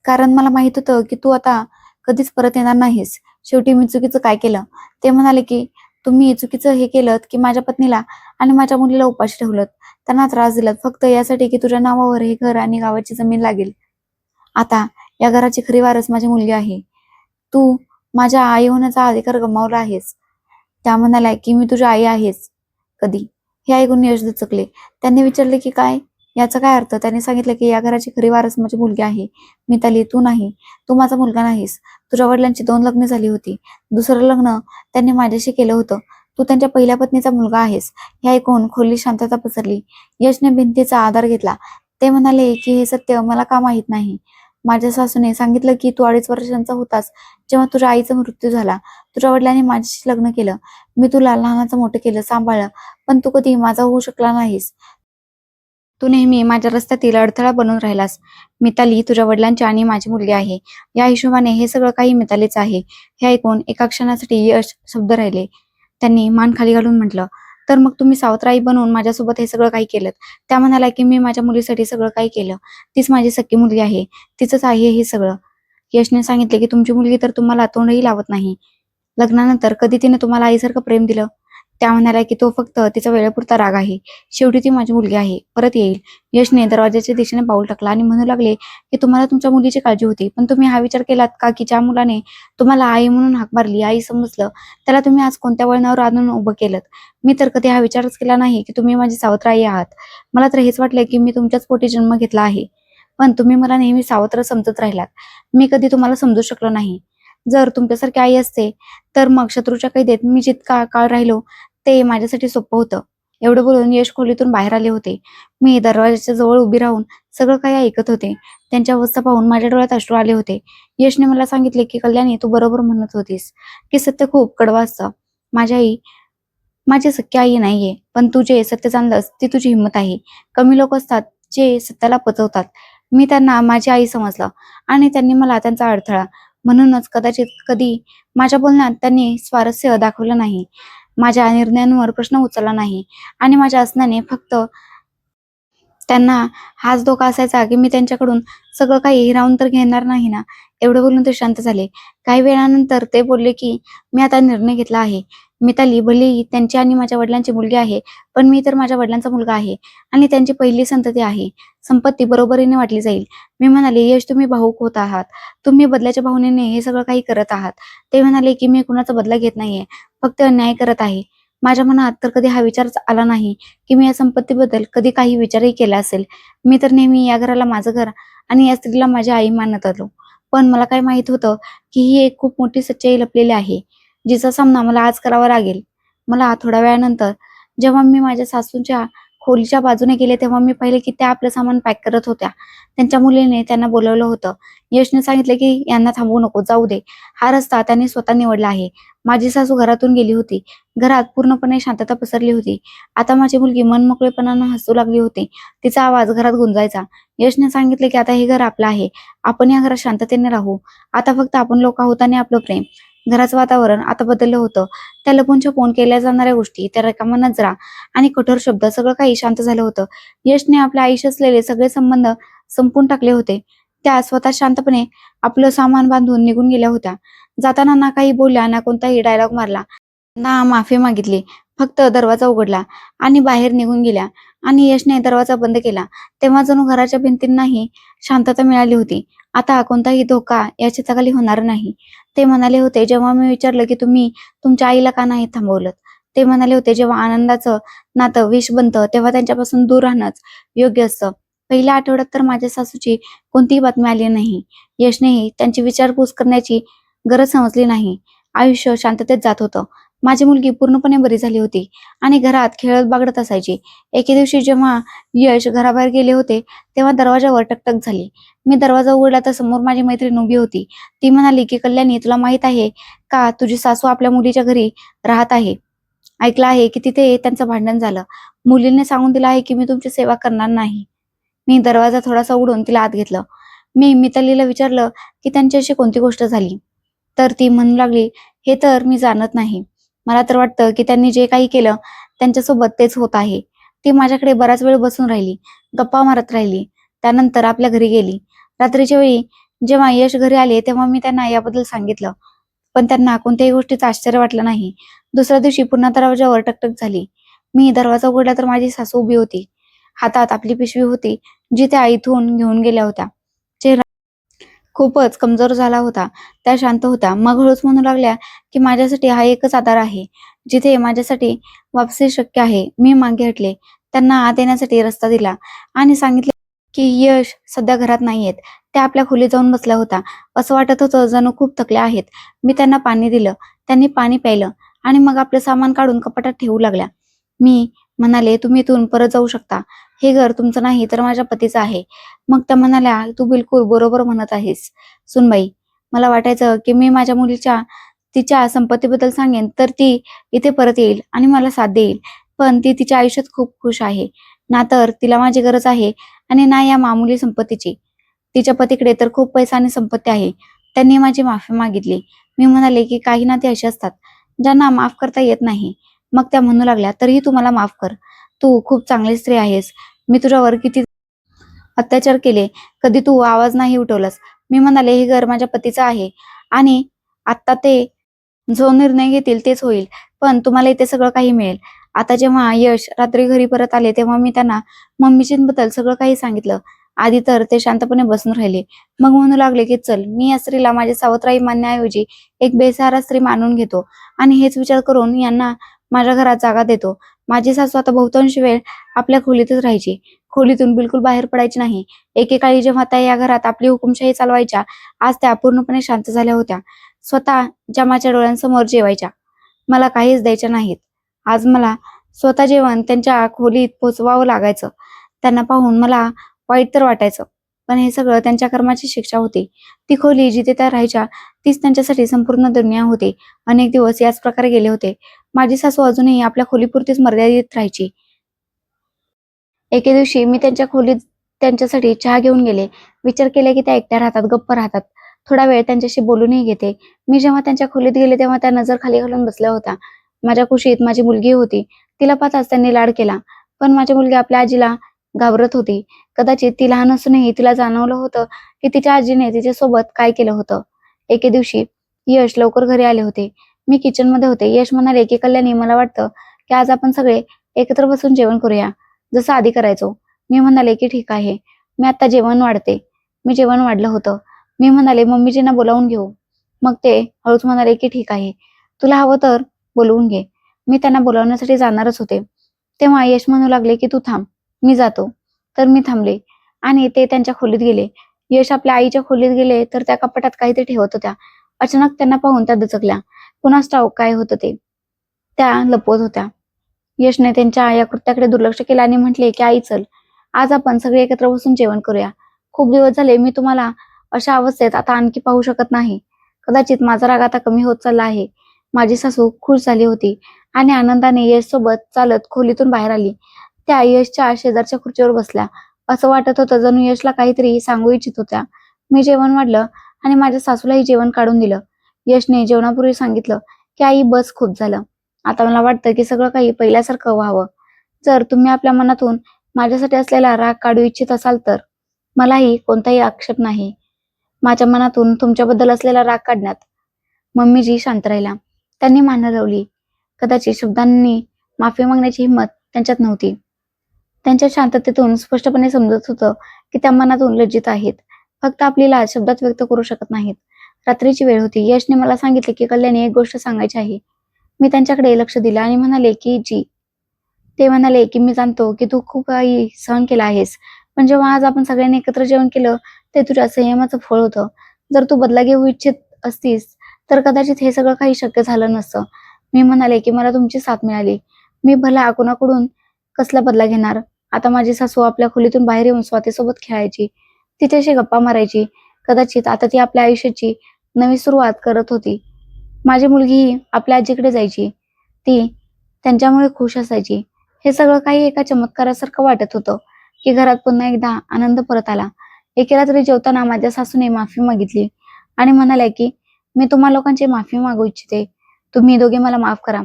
Speaker 1: कारण मला माहित होतं की तू आता कधीच परत येणार नाहीस. शेवटी मी चुकीचं काय केलं? ते म्हणाले की तुम्ही चुकीचं हे केलं की माझ्या पत्नीला आणि माझ्या मुलीला उपाशी ठेवलं, त्यांना त्रास दिलात, फक्त यासाठी की तुझ्या नावावर हे घर आणि गावाची जमीन लागेल. आता या घराची खरी वारस माझी मुलगी आहे. तू माझ्या आई होण्याचा अधिकार गमावला आहेस. त्या म्हणाल्या की मी तुझी आई आहेस कधी? हे ऐकून यश दचकले. त्यांनी विचारले की काय, याचा काय अर्थ? त्यांनी सांगितलं की या घराची खरी वारस माझी मुलगी आहे, मिताली, तू नाही. तू माझा मुलगा नाहीस. तुझ्या वडिलांची 2 लग्न झाली होती. दुसरं लग्न त्यांनी माझ्याशी केलं होतं. तू त्यांच्या पहिल्या पत्नीचा मुलगा आहेस. हे ऐकून खोली शांतता पसरली. यशने भिंतीचा आधार घेतला. ते म्हणाले की हे सत्य मला का माहित नाही. माझ्या सासूने सांगितलं की तू 2.5 वर्षांचा होतास जेव्हा तुझ्या आईचा मृत्यू झाला. तुझ्या वडिलांनी माझ्याशी लग्न केलं. मी तुला लहानाचं मोठं केलं, सांभाळलं, पण तू कधी माझा होऊ शकला नाहीस. तू नेहमी माझ्या रस्त्यातील अडथळा बनून राहिलास. मिताली तुझ्या वडिलांची आणि माझी मुलगी आहे. या हिशोबाने हे सगळं काही मितालीच आहे. हे ऐकून एका क्षणासाठी यश शब्द राहिले. त्यांनी मान खाली घालून म्हटलं, तर मग तुम्ही सावत्राई बनवून माझ्यासोबत हे सगळं काही केलं. त्या म्हणाल्या की मी माझ्या मुलीसाठी सगळं काही केलं. तीच माझी सख्खी मुलगी आहे. तिचंच आहे हे सगळं. यशने सांगितले की तुमची मुलगी तर तुम्हाला तोंडही लावत नाही. लग्नानंतर कधी तिने तुम्हाला आईसारखं प्रेम दिलं? त्या म्हणाल्या की तो फक्त तिचा वेळेपुरता राग आहे. शेवटी ती माझी मुलगी आहे, परत येईल. यशने दरवाजाच्या दिशेने पाऊल टाकलं आणि म्हणू लागले की तुम्हाला तुमच्या मुलीची काळजी होती, पण तुम्ही हा विचार केलात का की ज्या मुलाने तुम्हाला आई म्हणून हाक मारली, आई समजलं, त्याला तुम्ही आज कोणत्या वळणावर आणून उभं केलं? मी तर कधी हा विचारच केला नाही की तुम्ही माझी सावत्र आई आहात. मला तर हेच वाटलं की मी तुमच्याच पोटी जन्म घेतला आहे. पण तुम्ही मला नेहमी सावत्र समजत राहिलात. मी कधी तुम्हाला समजू शकलो नाही. जर तुमच्यासारखी आई असते तर मग शत्रूच्या कैदेत मी जितका काळ राहिलो ते माझ्यासाठी सोपं होतं. एवढं बोलून यश खोलीतून बाहेर आले होते. मी दरवाजाच्या जवळ उभी राहून सगळं काही ऐकत होते. त्यांची अवस्था पाहून माझ्या डोळ्यात अश्रू आले होते. यशने मला सांगितले की कल्याणी, तू बरोबर म्हणत होतीस की सत्य खूप कडवं असतं. माझी आई माझी सख्खी आई नाहीये, पण तू जे सत्य जाणलंस ती तुझी हिंमत आहे. कमी लोक असतात जे सत्याला पचवतात. मी त्यांना माझी आई समजलं आणि त्यांनी मला त्यांचा अडथळा. म्हणूनच कदाचित कधी माझ्या बोलण्यात त्यांनी स्वारस्य दाखवलं नाही. माझ्या निर्णयांवर प्रश्न उचलला नाही आणि माझ्या असण्याने फक्त त्यांना हाच धोका असायचा की मी त्यांच्याकडून सगळं काही हिरावून तर घेणार नाही ना. एवढं बोलून ते शांत झाले. काही वेळानंतर ते बोलले की मी आता निर्णय घेतला आहे. मिताली भलेही त्यांची आणि माझ्या वडिलांची मुलगी आहे, पण मी तर माझ्या वडिलांचा मुलगा आहे आणि त्यांची पहिली संतती आहे. संपत्ती बरोबरीने वाटली जाईल. मी म्हणाले, यश तुम्ही भावुक होत आहात. तुम्ही बदल्याच्या भावनेने हे सगळं काही करत आहात. ते म्हणाले की मी कुणाचा बदला घेत नाहीये, फक्त न्याय करत आहे. माझ्या मनात तर कधी हा विचारच आला नाही की मी या संपत्तीबद्दल कधी काही विचारही केला असेल. मी तर नेहमी या घराला माझं घर आणि या स्त्रीला माझी आई मानत आलो. पण मला काय माहित होतं की ही एक खूप मोठी सच्चाई लपलेली आहे, जिचा सामना मला आज करावा लागेल. मला थोड्या वेळानंतर जेव्हा मी माझ्या सासूच्या खोलीच्या बाजूने गेले तेव्हा मी पाहिले की त्या आपलं सामान पॅक करत होत्या. त्यांच्या मुलीने त्यांना बोलवलं होतं. यशने सांगितले की यांना थांबवू नको, जाऊ दे. हा रस्ता त्यांनी स्वतः निवडला आहे. माझी सासू घरातून गेली होती. घरात पूर्णपणे शांतता पसरली होती. आता माझी मुलगी मनमोकळेपणानं हसू लागली होती. तिचा आवाज घरात गुंजायचा. यशने सांगितले की आता हे घर आपलं आहे. आपण या घरात शांततेने राहू. आता फक्त आपण लोक आहोत आणि आपलं प्रेम. घराचं वातावरण आता बदललं होतं. त्या लपून छपून केल्या जाणाऱ्या गोष्टी, त्या रिकाम्या नजरा आणि कठोर शब्द, सगळं काही शांत झालं होतं. यशने आपल्या आईशी असलेले सगळे संबंध संपून टाकले होते. त्या स्वतः शांतपणे आपलं सामान बांधून निघून गेल्या होत्या. जाताना ना काही बोलल्या, ना कोणताही डायलॉग मारला, ना माफी मागितली. फक्त दरवाजा उघडला आणि बाहेर निघून गेल्या. आणि यशने दरवाजा बंद केला तेव्हा जणू घराच्या भिंतींनाही शांतता मिळाली होती. आता कोणताही धोका या छताखाली होणार नाही. ते म्हणाले होते, जेव्हा मी विचारलं की तुम्ही तुमच्या आईला का नाही थांबवलं, ते म्हणाले होते, जेव्हा आनंदाचं नातं विष बनतं तेव्हा त्यांच्यापासून दूर राहणंच योग्य असतं. पहिल्या आठवड्यात तर माझ्या सासूची कोणतीही बातमी आली नाही. यशनेही त्यांची विचारपूस करण्याची गरज समजली नाही. आयुष्य शांततेत जात होतं. माझी मुलगी पूर्णपणे बरी झाली होती आणि घरात खेळत बागडत असायची. एके दिवशी जेव्हा यश घराबाहेर गेले होते तेव्हा दरवाजावर टकटक झाली. मी दरवाजा उघडला तर समोर माझी मैत्रीण उभी होती. ती म्हणाली की कल्याणी, तुला माहित आहे का, तुझी सासू आपल्या मुलीच्या घरी राहत आहे. ऐकलं आहे की तिथे त्यांचं भांडण झालं. मुलीने सांगून दिलं आहे की मी तुमची सेवा करणार नाही. मी दरवाजा थोडासा उघडून तिला आत घेतलं. मी मितालीला विचारलं की त्यांच्याशी कोणती गोष्ट झाली. तर ती म्हणू लागली, हे तर मी जाणत नाही. मला तर वाटतं की त्यांनी जे काही केलं त्यांच्यासोबत तेच होत आहे. ती माझ्याकडे बराच वेळ बसून राहिली, गप्पा मारत राहिली. त्यानंतर आपल्या घरी गेली. रात्रीच्या वेळी जेव्हा यश घरी आले तेव्हा मी त्यांना याबद्दल सांगितलं, पण त्यांना कोणत्याही गोष्टीचं आश्चर्य वाटलं नाही. दुसऱ्या दिवशी पुन्हा दरवाजावर टकटक झाली. मी दरवाजा उघडला तर माझी सासू उभी होती. हातात आपली पिशवी होती, जी त्या इथून घेऊन गेल्या होत्या. चेहरा खूपच कमजोर झाला होता. त्या शांत होत्या. मग हळूच म्हणू लागल्या की माझ्यासाठी हा एकच आधार आहे जिथे माझ्यासाठी वापसी शक्य आहे. मी मागे हटले, त्यांना आत येण्यासाठी रस्ता दिला आणि सांगितले की यश सध्या घरात नाहीयेत. त्या आपल्या खोलीत जाऊन बसल्या होता. असं वाटत होतं जणू खूप थकल्या आहेत. मी त्यांना पाणी दिलं. त्यांनी पाणी प्यायलं आणि मग आपलं सामान काढून कपाटात ठेवू लागल्या. मी म्हणाले, तुम्ही इथून परत जाऊ शकता. हे घर तुमचं नाही तर माझ्या पतीचं आहे. मग त्या म्हणाल्या, तू बिलकुल बरोबर म्हणत आहेस सुनबाई. मला वाटायचं की मी माझ्या मुलीच्या तिच्या संपत्तीबद्दल सांगेन तर ती इथे परत येईल आणि मला साथ देईल. पण ती तिच्या आयुष्यात खूप खुश आहे. ना तर तिला माझी गरज आहे आणि ना या मामूली संपत्तीची. तिच्या पतीकडे तर खूप पैसा आणि संपत्ती आहे. त्यांनी माझी माफी मागितली. मी म्हणाले की काही नाते असे असतात ज्यांना माफ करता येत नाही. मग त्या म्हणू लागल्या, तरीही तू मला माफ कर. तू खूप चांगली स्त्री आहेस. मी तुझ्यावर किती अत्याचार केले, कधी तू आवाज नाही उठवलास. मी म्हणाले, हे घर माझ्या पतीचं आहे आणि आता ते जो निर्णय घेतील तेच होईल. पण तुम्हाला इथे सगळं काही मिळेल. आता जेव्हा यश रात्री घरी परत आले तेव्हा मी त्यांना मम्मीजींबद्दल सगळं काही सांगितलं. आधी तर ते शांतपणे बसून राहिले. मग म्हणू लागले की चल, मी या स्त्रीला माझी सावत्राई मानण्याऐवजी एक बेसहारा स्त्री मानून घेतो आणि हेच विचार करून यांना माझ्या घरात जागा देतो. माझी सासू आता बहुतांश वेळ आपल्या खोलीतच राहायची. खोलीतून बिलकुल बाहेर पडायची नाही. एकेकाळी जेव्हा त्या या घरात आपली हुकुमशाही चालवायच्या, आज त्या पूर्णपणे शांत झाल्या होत्या. स्वतः ज्या माझ्या डोळ्यांसमोर जेवायच्या, मला काहीच द्यायच्या नाहीत. आज मला स्वतः जेवण त्यांच्या खोलीत पोचवावं लागायचं. त्यांना पाहून मला वाईट तर वाटायचं, पण हे सगळं त्यांच्या कर्माची शिक्षा होती. ती खोली जिथे त्या राहायच्या तीच त्यांच्यासाठी संपूर्ण दुनिया होती. अनेक दिवस याच प्रकारे गेले होते. माझी सासू अजूनही आपल्या खोलीपुरतीच मर्यादित राहायची. एके दिवशी मी त्यांच्या खोलीत त्यांच्यासाठी चहा घेऊन गेले. विचार केला की त्या एकट्या राहतात, गप्प राहतात. थोडा वेळ त्यांच्याशी बोलूनही घेते. मी जेव्हा त्यांच्या खोलीत गेले तेव्हा त्या नजर खाली घालून बसल्या होत्या. माझ्या कुशीत माझी मुलगी होती. तिला पाहताच त्यांनी लाड केला. पण माझी मुलगी आपल्या आजीला घाबरत होती. कदाचित ती लहान असूनही तिला जाणवलं होतं की तिच्या आजीने तिच्यासोबत काय केलं होतं. एके दिवशी यश लवकर घरी आले होते. मी किचनमध्ये होते. यश म्हणाले की कल्याणी, मला वाटतं की आज आपण सगळे एकत्र बसून जेवण करूया, जसं आधी करायचो. मी म्हणाले की ठीक आहे, मी आता जेवण वाढते. मी जेवण वाढलं होतं. मी म्हणाले मम्मीजींना बोलावून घेऊ. मग ते हळूच म्हणाले की ठीक आहे, तुला हवं तर बोलवून घे. मी त्यांना बोलावण्यासाठी जाणारच होते. तेव्हा यश म्हणू लागले की तू थांब, मी जातो. तर मी थांबले आणि ते त्यांच्या खोलीत गेले. यश आपल्या आईच्या खोलीत गेले तर त्या कपाटात काहीतरी ठेवत होत्या. अचानक त्यांना पाहून त्या दचकल्या. कुणास ठाऊक काय होतं ते त्या लपवत होत्या. यशने त्यांच्या या कृत्याकडे दुर्लक्ष केलं आणि म्हटले की आई चल, आज आपण सगळे एकत्र बसून जेवण करूया. खूप दिवस झाले मी तुम्हाला अशा अवस्थेत आता आणखी पाहू शकत नाही. कदाचित माझा राग आता कमी होत चालला आहे. माझी सासू खुश झाली होती आणि आनंदाने यश सोबत चालत खोलीतून बाहेर आली. त्या यशच्या शेजारच्या खुर्चीवर बसल्या. असं वाटत होतं जणू यशला काहीतरी सांगू इच्छित होत्या. मी जेवण वाढलं आणि माझ्या सासूलाही जेवण काढून दिलं. यशने जेवणापूर्वी सांगितलं की आई बस, खूप झालं. आता मला वाटतं की सगळं काही पहिल्यासारखं व्हावं. जर तुम्ही आपल्या मनातून माझ्यासाठी असलेला राग काढू इच्छित असाल तर मलाही कोणताही आक्षेप नाही. माझ्या मनातून तुमच्याबद्दल असलेला राग काढण्यात. मम्मीजी शांत राहिल्या. त्यांनी मान हलवली. कदाचित शब्दांनी माफी मागण्याची हिंमत त्यांच्यात नव्हती. त्यांच्या शांततेतून स्पष्टपणे समजत होतं की त्या मनातून लज्जित आहेत. फक्त आपली लाज शब्दात व्यक्त करू शकत नाहीत. रात्रीची वेळ होती. यशने मला सांगितले की कल्याणी, एक गोष्ट सांगायची आहे. मी त्यांच्याकडे लक्ष दिलं आणि म्हणाले की जी. ते म्हणाले की मी जाणतो की तू खूप काही सहन केला आहेस, पण जेव्हा आज आपण सगळ्यांनी एकत्र जेवण केलं ते तुझ्या संयमाचं फळ होतं. जर तू बदला घेऊ इच्छित असतीस तर कदाचित हे सगळं काही शक्य झालं नसतं. मी म्हणाले की मला तुमची साथ मिळाली. मी भला कोणाकडून कसला बदला घेणार. आता माझी सासू आपल्या खोलीतून बाहेर येऊन स्वातीसोबत खेळायची, तिच्याशी गप्पा मारायची. कदाचित आता ती आपल्या आयुष्याची नवी सुरुवात करत होती. माझी मुलगीही आपल्या आजीकडे जायची. ती त्यांच्यामुळे खुश असायची. हे सगळं काही एका चमत्कारासारखं वाटत होतं की घरात पुन्हा एकदा आनंद परत आला. एके रात्री जेवताना माझ्या सासूने माफी मागितली आणि म्हणाल्या की मी तुम्हा लोकांची माफी मागू इच्छिते. तुम्ही दोघे मला माफ करा.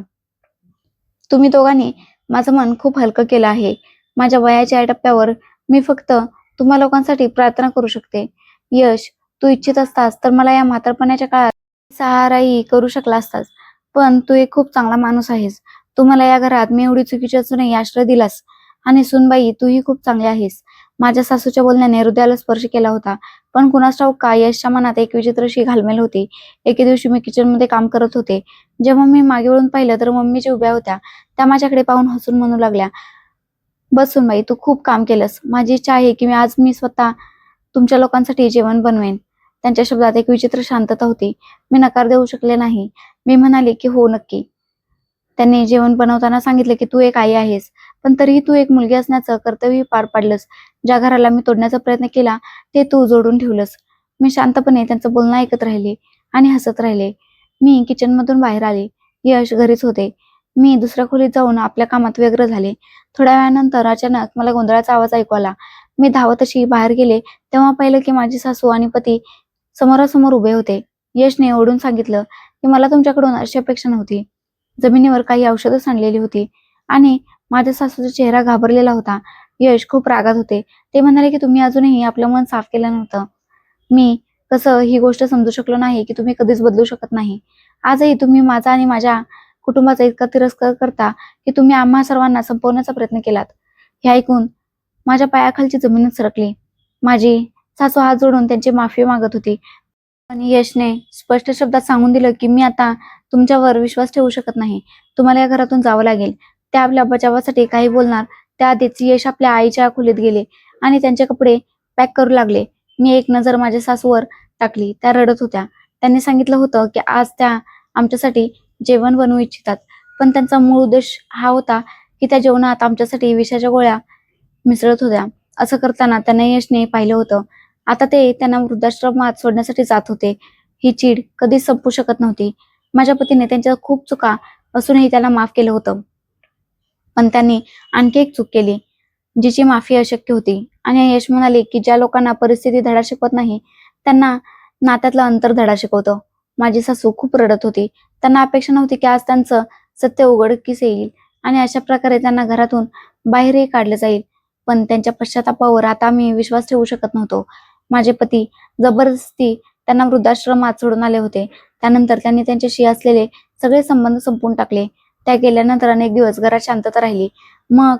Speaker 1: तुम्ही दोघांनी माझं मन खूप हलकं केलं आहे. माझ्या वयाच्या या टप्प्यावर मी फक्त तुम्हा लोकांसाठी प्रार्थना करू शकते. यश, तू इच्छित असतास तर मला या म्हातारपणाच्या काळात सहाराही करू शकला असतास. पण तू एक खूप चांगला माणूस आहेस. तू मला या घरात मी एवढी चुकीची असूनही आश्रय दिलास. आणि सुनबाई, तूही खूप चांगली आहेस. माझ्या सासूच्या बोलण्याने हृदयाला स्पर्श केला होता. पण कुणास ठाऊक का यशच्या मनात एक विचित्रशी घालमेल होती. एके दिवशी मी किचनमध्ये काम करत होते. जेव्हा मी मागे वळून पाहिलं तर मम्मीजी उभ्या होत्या. त्या माझ्याकडे पाहून हसून म्हणू लागल्या, बस सुनबाई, तू खूप काम केलंस. माझी इच्छा आहे की आज मी स्वतः तुमच्या लोकांसाठी जेवण बनवेन. त्यांच्या शब्दात एक विचित्र शांतता होती. मी नकार देऊ शकले नाही. मी म्हणाले की हो, नक्की. त्यांनी जेवण बनवताना सांगितले की तू एक आई आहेस, पण तरीही तू एक मुलगी असण्याचं कर्तव्य पार पाडलंस. ज्या घराला मी तोडण्याचा प्रयत्न केला ते तू जोडून ठेवलंस. मी शांतपणे त्यांचं बोलणं ऐकत राहिले आणि हसत राहिले. मी किचनमधून बाहेर आले. यश घरीच होते. मी दुसऱ्या खोलीत जाऊन आपल्या कामात व्यग्र झाले. थोड्या वेळानंतर अचानक मला गोंधळाचा आवाज ऐकू आला. मी धावत अशी बाहेर गेले तेव्हा पाहिलं की माझी सासू आणि पती समोरासमोर उभे होते. यशने ओरडून सांगितलं की मला तुमच्याकडून अशी अपेक्षा नव्हती. जमिनीवर काही औषधं सांडलेली होती आणि माझ्या सासूचा चेहरा घाबरलेला होता. यश खूप रागात होते. ते म्हणाले की तुम्ही अजूनही आपलं मन साफ केलं नव्हतं. मी कसं ही गोष्ट समजू शकलो नाही की तुम्ही कधीच बदलू शकत नाही. आजही तुम्ही माझा आणि माझ्या कुटुंबाचा इतका तिरस्कार करता की तुम्ही आम्हा सर्वांना संपवण्याचा प्रयत्न केलात. हे ऐकून माझ्या पायाखालची जमीनच सरकली. माझी सासू हात जोडून त्यांची माफी मागत होती. आणि यशने स्पष्ट शब्दात सांगून दिलं की मी आता तुमच्यावर विश्वास ठेवू शकत नाही. तुम्हाला या घरातून जावं लागेल. त्या आपल्या बचावासाठी काही बोलणार त्याआधीच यश आपल्या आईच्या खोलीत गेले आणि त्यांचे कपडे पॅक करू लागले. मी एक नजर माझ्या सासूवर टाकली. त्या रडत होत्या. त्यांनी सांगितलं होतं की आज त्या आमच्यासाठी जेवण बनवू इच्छितात, पण त्यांचा मूळ उद्देश हा होता की त्या जेवणात आमच्यासाठी विषाच्या गोळ्या मिसळत होत्या. असं करताना त्यांना यशने पाहिलं होतं. आता ते त्यांना वृद्धाश्रमात सोडण्यासाठी जात होते. ही चीड कधीच संपू शकत नव्हती. माझ्या पतीने त्यांच्या खूप चुका असूनही त्याला माफ केलं होतं, पण त्यांनी आणखी एक चूक केली जिची माफी अशक्य होती. आणि यश म्हणाले की ज्या लोकांना परिस्थिती धडा शिकवत नाही त्यांना नात्यातलं अंतर धडा शिकवतं. माझी सासू खूप रडत होती. त्यांना अपेक्षा नव्हती की आज त्यांचं सत्य उघडकीस येईल आणि अशा प्रकारे त्यांना घरातून बाहेरही काढलं जाईल. पण त्यांच्या पश्चातापावर आता मी विश्वास ठेवू शकत नव्हतो. माझे पती जबरदस्ती त्यांना वृद्धाश्रमात सोडून आले होते. त्यानंतर त्यांनी त्यांच्याशी असलेले सगळे संबंध संपवून टाकले. त्या गेल्यानंतर अनेक दिवस घरात शांतता राहिली. मग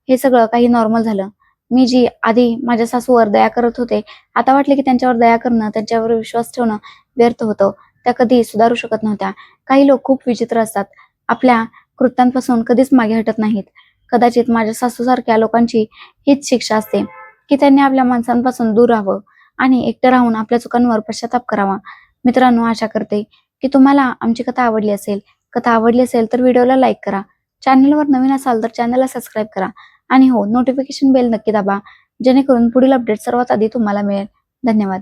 Speaker 1: हे सगळं काही नॉर्मल झालं. मी जी आधी माझ्या सासूवर दया करत होते, आता वाटले की त्यांच्यावर दया करणं, त्यांच्यावर विश्वास ठेवणं व्यर्थ होतं. त्या कधी सुधारू शकत नव्हत्या. काही लोक खूप विचित्र असतात. आपल्या कृत्यांपासून कधीच मागे हटत नाहीत. कदाचित माझ्या सासूसारख्या लोकांची हीच शिक्षा असते की त्यांनी आपल्या माणसांपासून दूर राहावं आणि एकटं राहून आपल्या चुकांवर पश्चाताप करावा. मित्रांनो, आशा करते की तुम्हाला आमची कथा आवडली असेल. कथा आवडली असेल तर व्हिडिओला लाईक करा. चॅनलवर नवीन असाल तर चॅनलला सबस्क्राईब करा. आणि हो, नोटिफिकेशन बेल नक्की दाबा, जेणेकरून पुढील अपडेट सर्वात आधी तुम्हाला मिळेल. धन्यवाद.